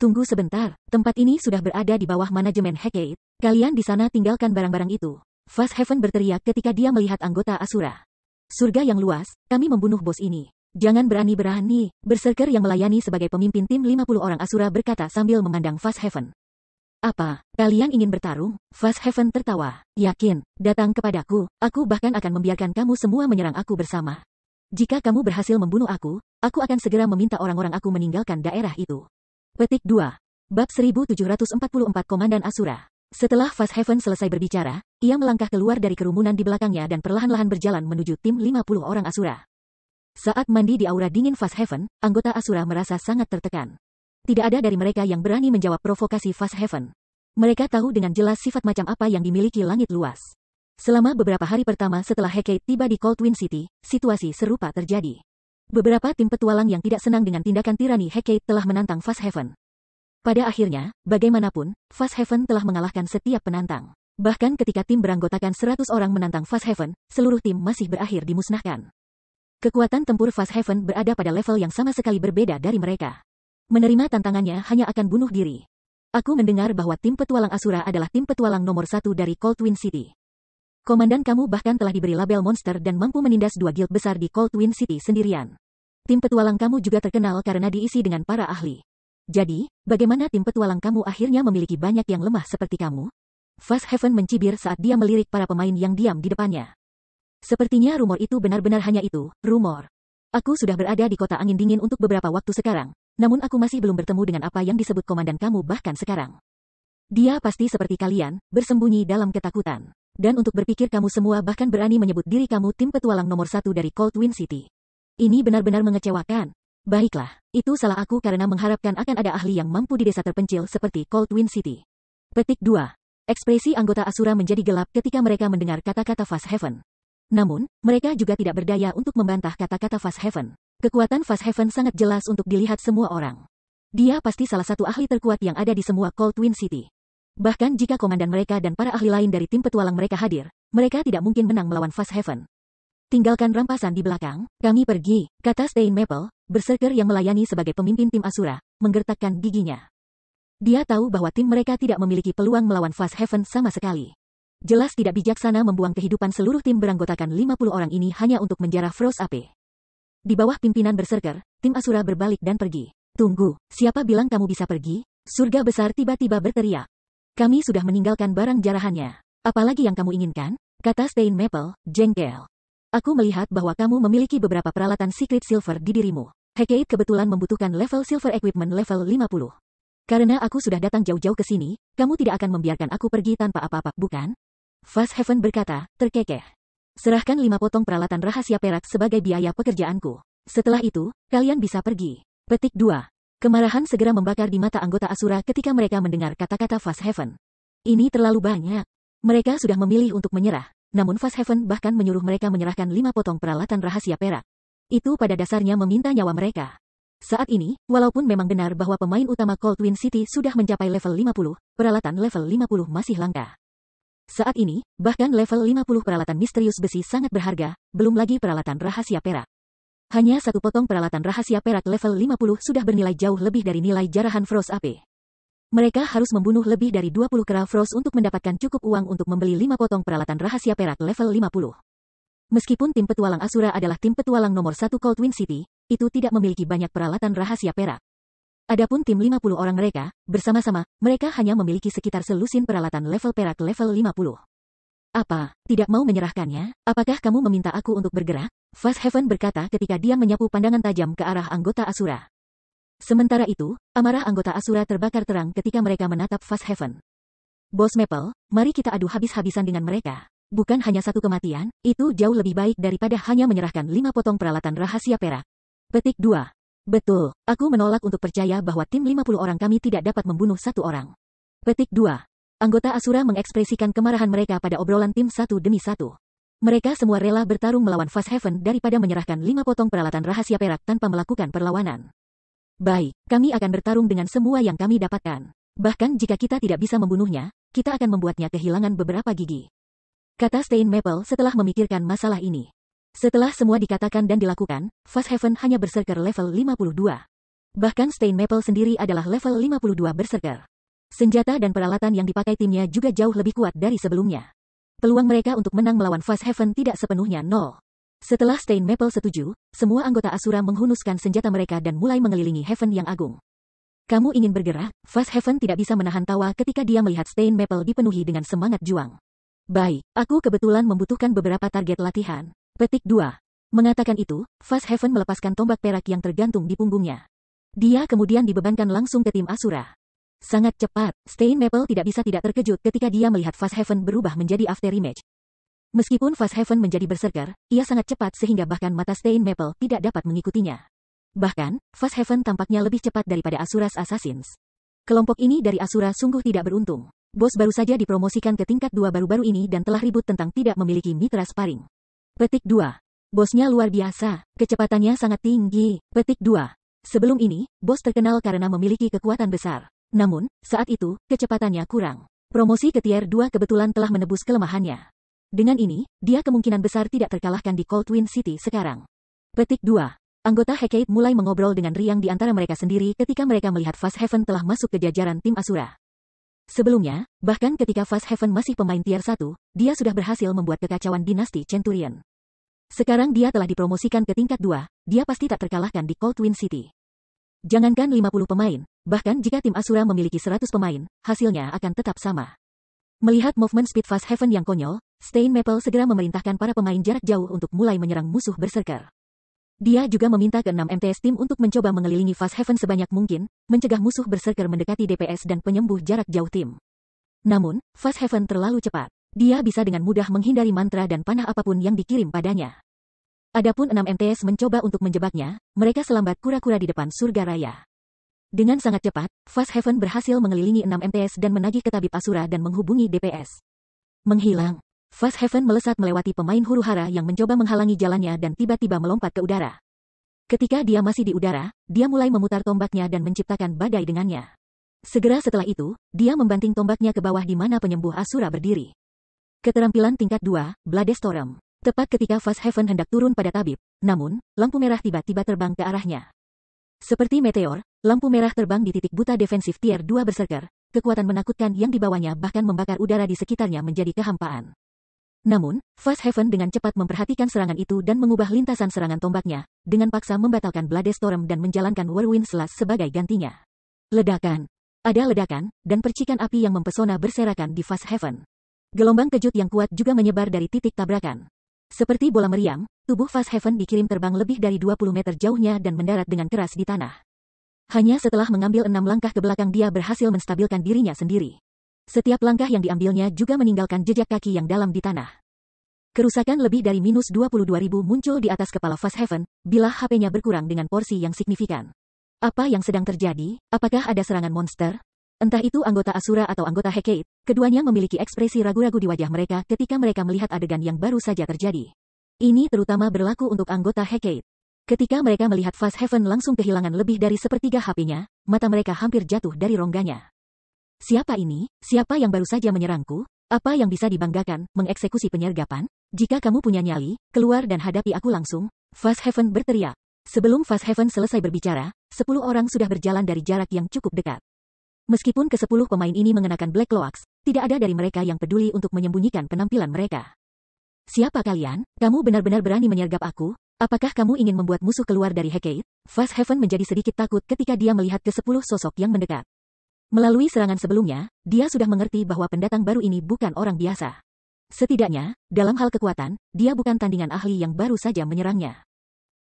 Tunggu sebentar, tempat ini sudah berada di bawah manajemen Hecate. Kalian di sana tinggalkan barang-barang itu. Fasthaven berteriak ketika dia melihat anggota Asura. Surga yang luas, kami membunuh bos ini. Jangan berani-berani. Berserker yang melayani sebagai pemimpin tim 50 orang Asura berkata sambil memandang Fasthaven. Apa, kalian ingin bertarung? Fasthaven tertawa. Yakin, datang kepadaku, aku bahkan akan membiarkan kamu semua menyerang aku bersama. Jika kamu berhasil membunuh aku akan segera meminta orang-orang aku meninggalkan daerah itu. Petik 2. Bab 1744 Komandan Asura. Setelah Fasthaven selesai berbicara, ia melangkah keluar dari kerumunan di belakangnya dan perlahan-lahan berjalan menuju tim 50 orang Asura. Saat mandi di aura dingin Fasthaven, anggota Asura merasa sangat tertekan. Tidak ada dari mereka yang berani menjawab provokasi Fasthaven. Mereka tahu dengan jelas sifat macam apa yang dimiliki langit luas. Selama beberapa hari pertama setelah Hecate tiba di Coldwind City, situasi serupa terjadi. Beberapa tim petualang yang tidak senang dengan tindakan tirani Hecate telah menantang Fasthaven. Pada akhirnya, bagaimanapun, Fasthaven telah mengalahkan setiap penantang. Bahkan ketika tim beranggotakan 100 orang menantang Fasthaven, seluruh tim masih berakhir dimusnahkan. Kekuatan tempur Fasthaven berada pada level yang sama sekali berbeda dari mereka. Menerima tantangannya hanya akan bunuh diri. Aku mendengar bahwa tim petualang Asura adalah tim petualang nomor 1 dari Coldwind City. Komandan kamu bahkan telah diberi label monster dan mampu menindas 2 guild besar di Coldwind City sendirian. Tim petualang kamu juga terkenal karena diisi dengan para ahli. Jadi, bagaimana tim petualang kamu akhirnya memiliki banyak yang lemah seperti kamu? Fasthaven mencibir saat dia melirik para pemain yang diam di depannya. Sepertinya rumor itu benar-benar hanya itu, rumor. Aku sudah berada di kota angin dingin untuk beberapa waktu sekarang. Namun aku masih belum bertemu dengan apa yang disebut komandan kamu bahkan sekarang. Dia pasti seperti kalian, bersembunyi dalam ketakutan. Dan untuk berpikir kamu semua bahkan berani menyebut diri kamu tim petualang nomor 1 dari Coldwind City. Ini benar-benar mengecewakan. Baiklah, itu salah aku karena mengharapkan akan ada ahli yang mampu di desa terpencil seperti Coldwind City. Petik 2. Ekspresi anggota Asura menjadi gelap ketika mereka mendengar kata-kata Fasthaven. Namun, mereka juga tidak berdaya untuk membantah kata-kata Fasthaven. Kekuatan Fasthaven sangat jelas untuk dilihat semua orang. Dia pasti salah satu ahli terkuat yang ada di semua Coldwind City. Bahkan jika komandan mereka dan para ahli lain dari tim petualang mereka hadir, mereka tidak mungkin menang melawan Fasthaven. Tinggalkan rampasan di belakang, kami pergi, kata Stein Maple, berserker yang melayani sebagai pemimpin tim Asura, menggertakkan giginya. Dia tahu bahwa tim mereka tidak memiliki peluang melawan Fasthaven sama sekali. Jelas tidak bijaksana membuang kehidupan seluruh tim beranggotakan 50 orang ini hanya untuk menjarah Frost Ape. Di bawah pimpinan berserker, tim Asura berbalik dan pergi. Tunggu, siapa bilang kamu bisa pergi? Surga besar tiba-tiba berteriak. Kami sudah meninggalkan barang jarahannya. Apalagi yang kamu inginkan? Kata Stein Maple, jengkel. Aku melihat bahwa kamu memiliki beberapa peralatan Secret Silver di dirimu. Hecate kebetulan membutuhkan level Silver Equipment level 50. Karena aku sudah datang jauh-jauh ke sini, kamu tidak akan membiarkan aku pergi tanpa apa-apa, bukan? Fast Heaven berkata, terkekeh. Serahkan 5 potong peralatan rahasia perak sebagai biaya pekerjaanku. Setelah itu, kalian bisa pergi. Petik 2. Kemarahan segera membakar di mata anggota Asura ketika mereka mendengar kata-kata Fast Heaven. Ini terlalu banyak. Mereka sudah memilih untuk menyerah, namun Fast Heaven bahkan menyuruh mereka menyerahkan 5 potong peralatan rahasia perak. Itu pada dasarnya meminta nyawa mereka. Saat ini, walaupun memang benar bahwa pemain utama Cold Wind City sudah mencapai level 50, peralatan level 50 masih langka. Saat ini, bahkan level 50 peralatan misterius besi sangat berharga, belum lagi peralatan rahasia perak. Hanya 1 potong peralatan rahasia perak level 50 sudah bernilai jauh lebih dari nilai jarahan Frost AP. Mereka harus membunuh lebih dari 20 kera Frost untuk mendapatkan cukup uang untuk membeli 5 potong peralatan rahasia perak level 50. Meskipun tim petualang Asura adalah tim petualang nomor 1 Cold Wind City, itu tidak memiliki banyak peralatan rahasia perak. Adapun tim 50 orang mereka, bersama-sama, mereka hanya memiliki sekitar selusin peralatan level perak level 50. Apa, tidak mau menyerahkannya? Apakah kamu meminta aku untuk bergerak? Fast Heaven berkata ketika dia menyapu pandangan tajam ke arah anggota Asura. Sementara itu, amarah anggota Asura terbakar terang ketika mereka menatap Fast Heaven. Bos Maple, mari kita adu habis-habisan dengan mereka. Bukan hanya 1 kematian, itu jauh lebih baik daripada hanya menyerahkan 5 potong peralatan rahasia perak. Petik 2. Betul, aku menolak untuk percaya bahwa tim 50 orang kami tidak dapat membunuh 1 orang. Petik 2. Anggota Asura mengekspresikan kemarahan mereka pada obrolan tim 1 demi 1. Mereka semua rela bertarung melawan Fast Heaven daripada menyerahkan 5 potong peralatan rahasia perak tanpa melakukan perlawanan. Baik, kami akan bertarung dengan semua yang kami dapatkan. Bahkan jika kita tidak bisa membunuhnya, kita akan membuatnya kehilangan beberapa gigi. Kata Stain Maple setelah memikirkan masalah ini. Setelah semua dikatakan dan dilakukan, Fast Heaven hanya berserker level 52. Bahkan Stain Maple sendiri adalah level 52 berserker. Senjata dan peralatan yang dipakai timnya juga jauh lebih kuat dari sebelumnya. Peluang mereka untuk menang melawan Fast Heaven tidak sepenuhnya nol. Setelah Stain Maple setuju, semua anggota Asura menghunuskan senjata mereka dan mulai mengelilingi Heaven yang agung. Kamu ingin bergerak? Fast Heaven tidak bisa menahan tawa ketika dia melihat Stain Maple dipenuhi dengan semangat juang. Baik, aku kebetulan membutuhkan beberapa target latihan. Petik 2. Mengatakan itu, Fast Heaven melepaskan tombak perak yang tergantung di punggungnya. Dia kemudian dibebankan langsung ke tim Asura. Sangat cepat, Stain Maple tidak bisa tidak terkejut ketika dia melihat Fast Heaven berubah menjadi After Image. Meskipun Fast Heaven menjadi berserker, ia sangat cepat sehingga bahkan mata Stain Maple tidak dapat mengikutinya. Bahkan, Fast Heaven tampaknya lebih cepat daripada Asura's Assassins. Kelompok ini dari Asura sungguh tidak beruntung. Bos baru saja dipromosikan ke tingkat 2 baru-baru ini dan telah ribut tentang tidak memiliki mitra sparring. Petik 2. Bosnya luar biasa, kecepatannya sangat tinggi. Petik 2. Sebelum ini, bos terkenal karena memiliki kekuatan besar. Namun, saat itu, kecepatannya kurang. Promosi ke tier 2 kebetulan telah menebus kelemahannya. Dengan ini, dia kemungkinan besar tidak terkalahkan di Cold Wind City sekarang. Petik 2. Anggota Hecate mulai mengobrol dengan riang di antara mereka sendiri ketika mereka melihat Fast Heaven telah masuk ke jajaran tim Asura. Sebelumnya, bahkan ketika Fast Heaven masih pemain tier 1, dia sudah berhasil membuat kekacauan dinasti Centurion. Sekarang dia telah dipromosikan ke tingkat 2, dia pasti tak terkalahkan di Cold Wind City. Jangankan 50 pemain, bahkan jika tim Asura memiliki 100 pemain, hasilnya akan tetap sama. Melihat movement speed Fast Heaven yang konyol, Stain Maple segera memerintahkan para pemain jarak jauh untuk mulai menyerang musuh berserker. Dia juga meminta ke-6 MTS tim untuk mencoba mengelilingi Fast Heaven sebanyak mungkin, mencegah musuh berserker mendekati DPS dan penyembuh jarak jauh tim. Namun, Fast Heaven terlalu cepat. Dia bisa dengan mudah menghindari mantra dan panah apapun yang dikirim padanya. Adapun 6 MTS mencoba untuk menjebaknya, mereka selambat kura-kura di depan surga raya. Dengan sangat cepat, Fast Heaven berhasil mengelilingi 6 MTS dan menagih ke tabib Asura dan menghubungi DPS. Menghilang. Fast Heaven melesat melewati pemain huru-hara yang mencoba menghalangi jalannya dan tiba-tiba melompat ke udara. Ketika dia masih di udara, dia mulai memutar tombaknya dan menciptakan badai dengannya. Segera setelah itu, dia membanting tombaknya ke bawah di mana penyembuh Asura berdiri. Keterampilan tingkat 2, Bloodestorm. Tepat ketika Fast Heaven hendak turun pada tabib, namun, lampu merah tiba-tiba terbang ke arahnya. Seperti meteor, lampu merah terbang di titik buta defensif tier 2 berserker, kekuatan menakutkan yang dibawanya bahkan membakar udara di sekitarnya menjadi kehampaan. Namun, Fast Heaven dengan cepat memperhatikan serangan itu dan mengubah lintasan serangan tombaknya, dengan paksa membatalkan Bloodestorm dan menjalankan Whirlwind Slash sebagai gantinya. Ledakan. Ada ledakan, dan percikan api yang mempesona berserakan di Fast Heaven. Gelombang kejut yang kuat juga menyebar dari titik tabrakan. Seperti bola meriam, tubuh Fast Heaven dikirim terbang lebih dari 20 meter jauhnya dan mendarat dengan keras di tanah. Hanya setelah mengambil 6 langkah ke belakang dia berhasil menstabilkan dirinya sendiri. Setiap langkah yang diambilnya juga meninggalkan jejak kaki yang dalam di tanah. Kerusakan lebih dari minus 22.000 muncul di atas kepala Fast Heaven, bila HP-nya berkurang dengan porsi yang signifikan. Apa yang sedang terjadi? Apakah ada serangan monster? Entah itu anggota Asura atau anggota Hecate, keduanya memiliki ekspresi ragu-ragu di wajah mereka ketika mereka melihat adegan yang baru saja terjadi. Ini terutama berlaku untuk anggota Hecate. Ketika mereka melihat Fast Heaven langsung kehilangan lebih dari sepertiga HP-nya, mata mereka hampir jatuh dari rongganya. Siapa ini? Siapa yang baru saja menyerangku? Apa yang bisa dibanggakan, mengeksekusi penyergapan? Jika kamu punya nyali, keluar dan hadapi aku langsung, Fast Heaven berteriak. Sebelum Fast Heaven selesai berbicara, 10 orang sudah berjalan dari jarak yang cukup dekat. Meskipun ke-10 pemain ini mengenakan Black Cloaks, tidak ada dari mereka yang peduli untuk menyembunyikan penampilan mereka. Siapa kalian? Kamu benar-benar berani menyergap aku? Apakah kamu ingin membuat musuh keluar dari Hecate? Fast Heaven menjadi sedikit takut ketika dia melihat ke-10 sosok yang mendekat. Melalui serangan sebelumnya, dia sudah mengerti bahwa pendatang baru ini bukan orang biasa. Setidaknya, dalam hal kekuatan, dia bukan tandingan ahli yang baru saja menyerangnya.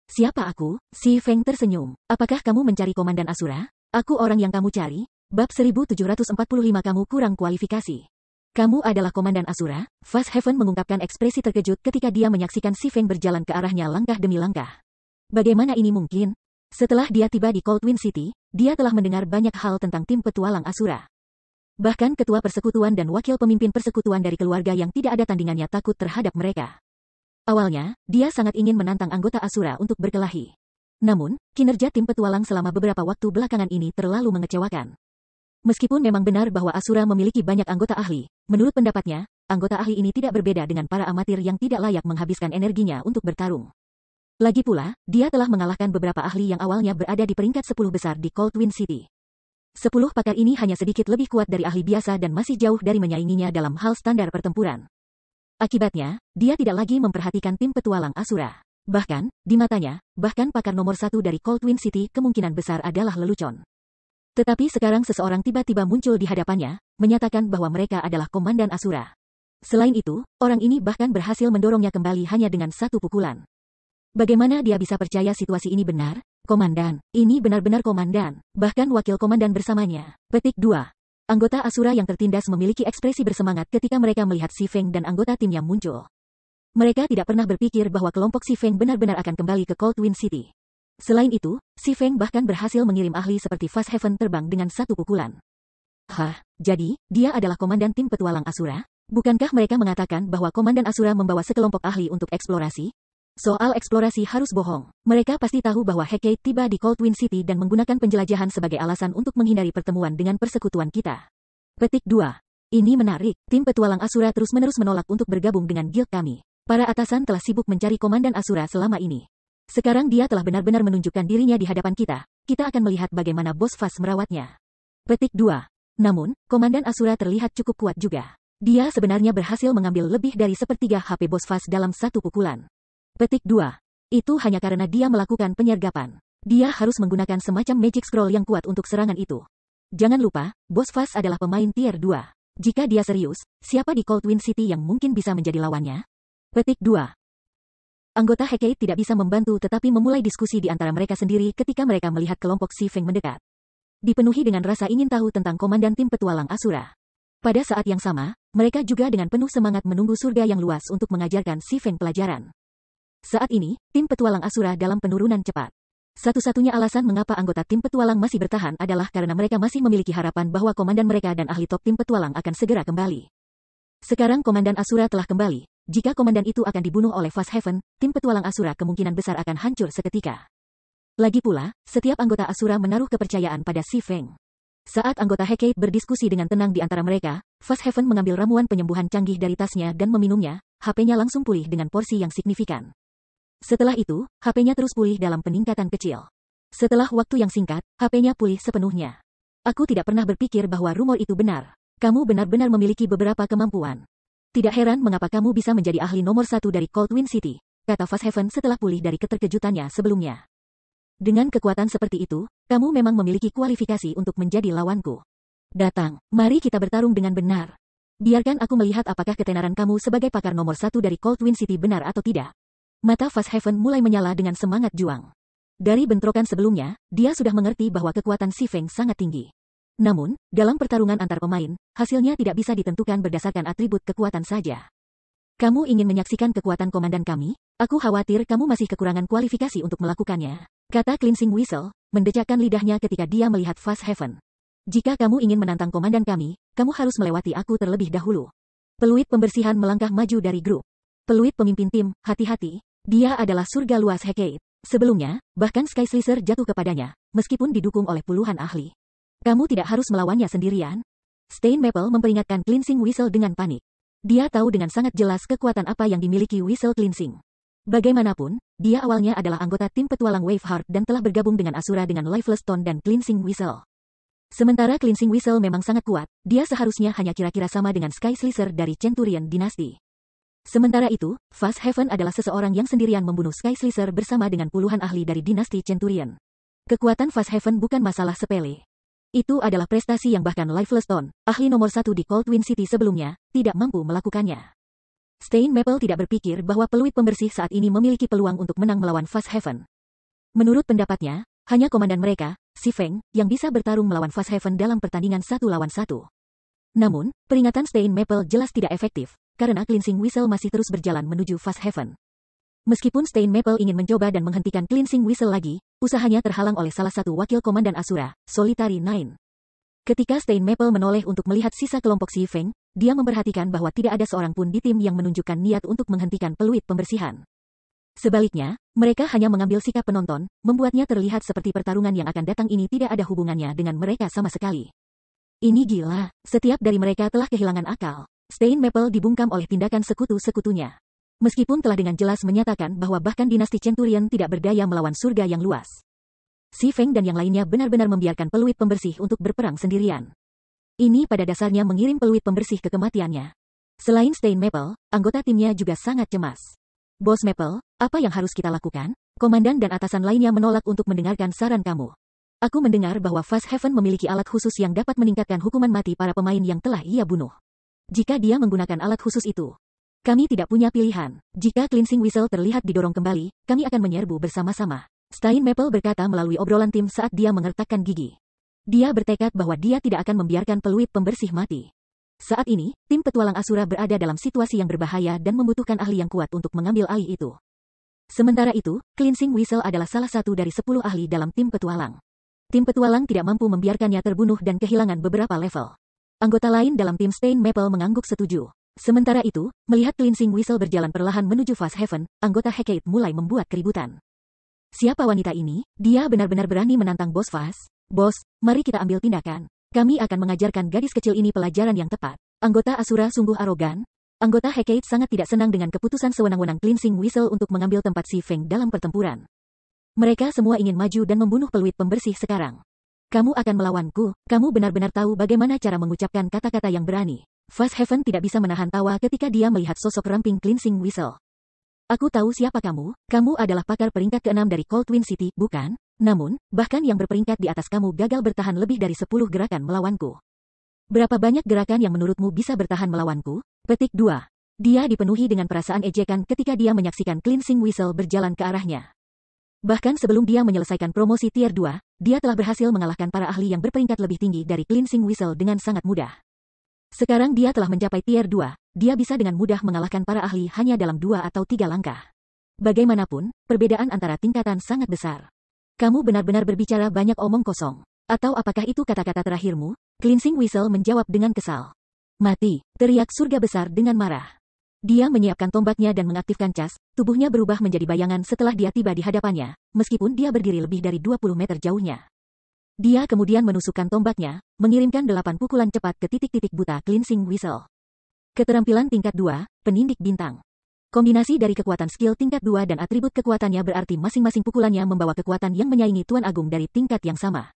Siapa aku? Si Feng tersenyum. Apakah kamu mencari komandan Asura? Aku orang yang kamu cari? Bab 1745 kamu kurang kualifikasi. Kamu adalah komandan Asura? Fast Heaven mengungkapkan ekspresi terkejut ketika dia menyaksikan si Feng berjalan ke arahnya langkah demi langkah. Bagaimana ini mungkin? Setelah dia tiba di Coldwind City, dia telah mendengar banyak hal tentang tim petualang Asura. Bahkan ketua persekutuan dan wakil pemimpin persekutuan dari keluarga yang tidak ada tandingannya takut terhadap mereka. Awalnya, dia sangat ingin menantang anggota Asura untuk berkelahi. Namun, kinerja tim petualang selama beberapa waktu belakangan ini terlalu mengecewakan. Meskipun memang benar bahwa Asura memiliki banyak anggota ahli, menurut pendapatnya, anggota ahli ini tidak berbeda dengan para amatir yang tidak layak menghabiskan energinya untuk bertarung. Lagi pula, dia telah mengalahkan beberapa ahli yang awalnya berada di peringkat 10 besar di Coldwind City. 10 pakar ini hanya sedikit lebih kuat dari ahli biasa dan masih jauh dari menyainginya dalam hal standar pertempuran. Akibatnya, dia tidak lagi memperhatikan tim petualang Asura. Bahkan, di matanya, bahkan pakar nomor 1 dari Coldwind City kemungkinan besar adalah lelucon. Tetapi sekarang seseorang tiba-tiba muncul di hadapannya, menyatakan bahwa mereka adalah komandan Asura. Selain itu, orang ini bahkan berhasil mendorongnya kembali hanya dengan satu pukulan. Bagaimana dia bisa percaya situasi ini benar? Komandan, ini benar-benar komandan, bahkan wakil komandan bersamanya. Petik 2. Anggota Asura yang tertindas memiliki ekspresi bersemangat ketika mereka melihat Si Feng dan anggota timnya muncul. Mereka tidak pernah berpikir bahwa kelompok Si Feng benar-benar akan kembali ke Coldwind City. Selain itu, Si Feng bahkan berhasil mengirim ahli seperti Fast Heaven terbang dengan satu pukulan. Hah, jadi, dia adalah komandan tim petualang Asura? Bukankah mereka mengatakan bahwa komandan Asura membawa sekelompok ahli untuk eksplorasi? Soal eksplorasi harus bohong. Mereka pasti tahu bahwa Hecate tiba di Coldwind City dan menggunakan penjelajahan sebagai alasan untuk menghindari pertemuan dengan persekutuan kita. Petik 2. Ini menarik. Tim petualang Asura terus-menerus menolak untuk bergabung dengan guild kami. Para atasan telah sibuk mencari komandan Asura selama ini. Sekarang dia telah benar-benar menunjukkan dirinya di hadapan kita. Kita akan melihat bagaimana Bos Fast merawatnya. Petik 2. Namun, komandan Asura terlihat cukup kuat juga. Dia sebenarnya berhasil mengambil lebih dari sepertiga HP Bos Fast dalam satu pukulan. Petik 2. Itu hanya karena dia melakukan penyergapan. Dia harus menggunakan semacam magic scroll yang kuat untuk serangan itu. Jangan lupa, Bos Fast adalah pemain tier 2. Jika dia serius, siapa di Coldwind City yang mungkin bisa menjadi lawannya? Petik 2. Anggota Hecate tidak bisa membantu tetapi memulai diskusi di antara mereka sendiri ketika mereka melihat kelompok Si Feng mendekat. Dipenuhi dengan rasa ingin tahu tentang komandan tim petualang Asura. Pada saat yang sama, mereka juga dengan penuh semangat menunggu surga yang luas untuk mengajarkan Si Feng pelajaran. Saat ini, tim petualang Asura dalam penurunan cepat. Satu-satunya alasan mengapa anggota tim petualang masih bertahan adalah karena mereka masih memiliki harapan bahwa komandan mereka dan ahli top tim petualang akan segera kembali. Sekarang komandan Asura telah kembali. Jika komandan itu akan dibunuh oleh Fast Heaven, tim petualang Asura kemungkinan besar akan hancur seketika. Lagi pula, setiap anggota Asura menaruh kepercayaan pada Si Feng. Saat anggota Hecate berdiskusi dengan tenang di antara mereka, Fast Heaven mengambil ramuan penyembuhan canggih dari tasnya dan meminumnya, HP-nya langsung pulih dengan porsi yang signifikan. Setelah itu, HP-nya terus pulih dalam peningkatan kecil. Setelah waktu yang singkat, HP-nya pulih sepenuhnya. Aku tidak pernah berpikir bahwa rumor itu benar. Kamu benar-benar memiliki beberapa kemampuan. Tidak heran mengapa kamu bisa menjadi ahli nomor 1 dari Coldwind City, kata Fast Heaven setelah pulih dari keterkejutannya sebelumnya. Dengan kekuatan seperti itu, kamu memang memiliki kualifikasi untuk menjadi lawanku. Datang, mari kita bertarung dengan benar. Biarkan aku melihat apakah ketenaran kamu sebagai pakar nomor 1 dari Coldwind City benar atau tidak. Mata Fast Heaven mulai menyala dengan semangat juang. Dari bentrokan sebelumnya, dia sudah mengerti bahwa kekuatan Si Feng sangat tinggi. Namun, dalam pertarungan antar pemain, hasilnya tidak bisa ditentukan berdasarkan atribut kekuatan saja. Kamu ingin menyaksikan kekuatan komandan kami? Aku khawatir kamu masih kekurangan kualifikasi untuk melakukannya, kata Cleansing Whistle, mendecakkan lidahnya ketika dia melihat Fast Heaven. Jika kamu ingin menantang komandan kami, kamu harus melewati aku terlebih dahulu. Peluit pembersihan melangkah maju dari grup. Peluit pemimpin tim, hati-hati. Dia adalah surga luas Hecate. Sebelumnya, bahkan Sky Slicer jatuh kepadanya, meskipun didukung oleh puluhan ahli. Kamu tidak harus melawannya sendirian. Stain Maple memperingatkan Cleansing Whistle dengan panik. Dia tahu dengan sangat jelas kekuatan apa yang dimiliki Whistle Cleansing. Bagaimanapun, dia awalnya adalah anggota tim petualang Waveheart dan telah bergabung dengan Asura dengan Lifeless Stone dan Cleansing Whistle. Sementara Cleansing Whistle memang sangat kuat, dia seharusnya hanya kira-kira sama dengan Sky Slicer dari Centurion Dynasty. Sementara itu, Fast Heaven adalah seseorang yang sendirian membunuh Sky Slicer bersama dengan puluhan ahli dari dinasti Centurion. Kekuatan Fast Heaven bukan masalah sepele. Itu adalah prestasi yang bahkan Lifeless Stone, ahli nomor 1 di Cold Wind City sebelumnya, tidak mampu melakukannya. Stain Maple tidak berpikir bahwa peluit pembersih saat ini memiliki peluang untuk menang melawan Fast Heaven. Menurut pendapatnya, hanya komandan mereka, Si Feng, yang bisa bertarung melawan Fast Heaven dalam pertandingan 1 lawan 1. Namun, peringatan Stain Maple jelas tidak efektif, karena Cleansing Whistle masih terus berjalan menuju Fast Heaven. Meskipun Stain Maple ingin mencoba dan menghentikan Cleansing Whistle lagi, usahanya terhalang oleh salah satu wakil komandan Asura, Solitary Nine. Ketika Stain Maple menoleh untuk melihat sisa kelompok Si Feng, dia memperhatikan bahwa tidak ada seorang pun di tim yang menunjukkan niat untuk menghentikan peluit pembersihan. Sebaliknya, mereka hanya mengambil sikap penonton, membuatnya terlihat seperti pertarungan yang akan datang ini tidak ada hubungannya dengan mereka sama sekali. Ini gila, setiap dari mereka telah kehilangan akal. Stain Maple dibungkam oleh tindakan sekutu-sekutunya. Meskipun telah dengan jelas menyatakan bahwa bahkan dinasti Centurion tidak berdaya melawan surga yang luas. Si Feng dan yang lainnya benar-benar membiarkan peluit pembersih untuk berperang sendirian. Ini pada dasarnya mengirim peluit pembersih ke kematiannya. Selain Stain Maple, anggota timnya juga sangat cemas. Bos Maple, apa yang harus kita lakukan? Komandan dan atasan lainnya menolak untuk mendengarkan saran kamu. Aku mendengar bahwa Fast Heaven memiliki alat khusus yang dapat meningkatkan hukuman mati para pemain yang telah ia bunuh. Jika dia menggunakan alat khusus itu, kami tidak punya pilihan. Jika Cleansing Whistle terlihat didorong kembali, kami akan menyerbu bersama-sama. Stain Maple berkata melalui obrolan tim saat dia mengertakkan gigi. Dia bertekad bahwa dia tidak akan membiarkan peluit pembersih mati. Saat ini, tim petualang Asura berada dalam situasi yang berbahaya dan membutuhkan ahli yang kuat untuk mengambil alih itu. Sementara itu, Cleansing Whistle adalah salah satu dari 10 ahli dalam tim petualang. Tim petualang tidak mampu membiarkannya terbunuh dan kehilangan beberapa level. Anggota lain dalam tim Stain Maple mengangguk setuju. Sementara itu, melihat Cleansing Whistle berjalan perlahan menuju Fast Heaven, anggota Hecate mulai membuat keributan. Siapa wanita ini? Dia benar-benar berani menantang Bos Fast. Bos, mari kita ambil tindakan. Kami akan mengajarkan gadis kecil ini pelajaran yang tepat. Anggota Asura sungguh arogan. Anggota Hecate sangat tidak senang dengan keputusan sewenang-wenang Cleansing Whistle untuk mengambil tempat Si Feng dalam pertempuran. Mereka semua ingin maju dan membunuh peluit pembersih sekarang. Kamu akan melawanku. Kamu benar-benar tahu bagaimana cara mengucapkan kata-kata yang berani. Fast Heaven tidak bisa menahan tawa ketika dia melihat sosok ramping Cleansing Whistle. Aku tahu siapa kamu. Kamu adalah pakar peringkat ke-6 dari Cold Wind City, bukan? Namun, bahkan yang berperingkat di atas kamu gagal bertahan lebih dari 10 gerakan melawanku. Berapa banyak gerakan yang menurutmu bisa bertahan melawanku? Petik 2. Dia dipenuhi dengan perasaan ejekan ketika dia menyaksikan Cleansing Whistle berjalan ke arahnya. Bahkan sebelum dia menyelesaikan promosi Tier 2, dia telah berhasil mengalahkan para ahli yang berperingkat lebih tinggi dari Cleansing Whistle dengan sangat mudah. Sekarang dia telah mencapai Tier 2, dia bisa dengan mudah mengalahkan para ahli hanya dalam 2 atau 3 langkah. Bagaimanapun, perbedaan antara tingkatan sangat besar. Kamu benar-benar berbicara banyak omong kosong. Atau apakah itu kata-kata terakhirmu? Cleansing Whistle menjawab dengan kesal. Mati, teriak surga besar dengan marah. Dia menyiapkan tombaknya dan mengaktifkan cas, tubuhnya berubah menjadi bayangan setelah dia tiba di hadapannya, meskipun dia berdiri lebih dari 20 meter jauhnya. Dia kemudian menusukkan tombaknya, mengirimkan 8 pukulan cepat ke titik-titik buta Cleansing Whistle. Keterampilan tingkat 2, Penindik Bintang. Kombinasi dari kekuatan skill tingkat 2 dan atribut kekuatannya berarti masing-masing pukulannya membawa kekuatan yang menyaingi Tuan Agung dari tingkat yang sama.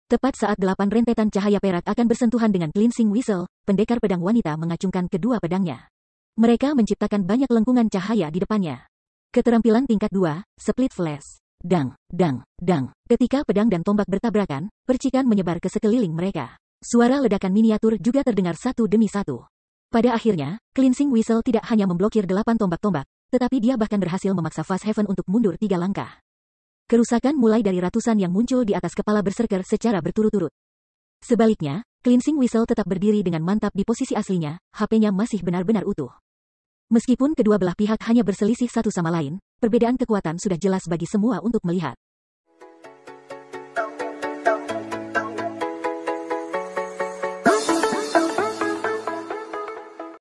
Tepat saat 8 rentetan cahaya perak akan bersentuhan dengan Cleansing Whistle, pendekar pedang wanita mengacungkan kedua pedangnya. Mereka menciptakan banyak lengkungan cahaya di depannya. Keterampilan tingkat 2, Split Flash. Dang, dang, dang. Ketika pedang dan tombak bertabrakan, percikan menyebar ke sekeliling mereka. Suara ledakan miniatur juga terdengar satu demi satu. Pada akhirnya, Cleansing Whistle tidak hanya memblokir 8 tombak-tombak, tetapi dia bahkan berhasil memaksa Fast Heaven untuk mundur 3 langkah. Kerusakan mulai dari ratusan yang muncul di atas kepala berserker secara berturut-turut. Sebaliknya, Cleansing Whistle tetap berdiri dengan mantap di posisi aslinya, HP-nya masih benar-benar utuh. Meskipun kedua belah pihak hanya berselisih satu sama lain, perbedaan kekuatan sudah jelas bagi semua untuk melihat.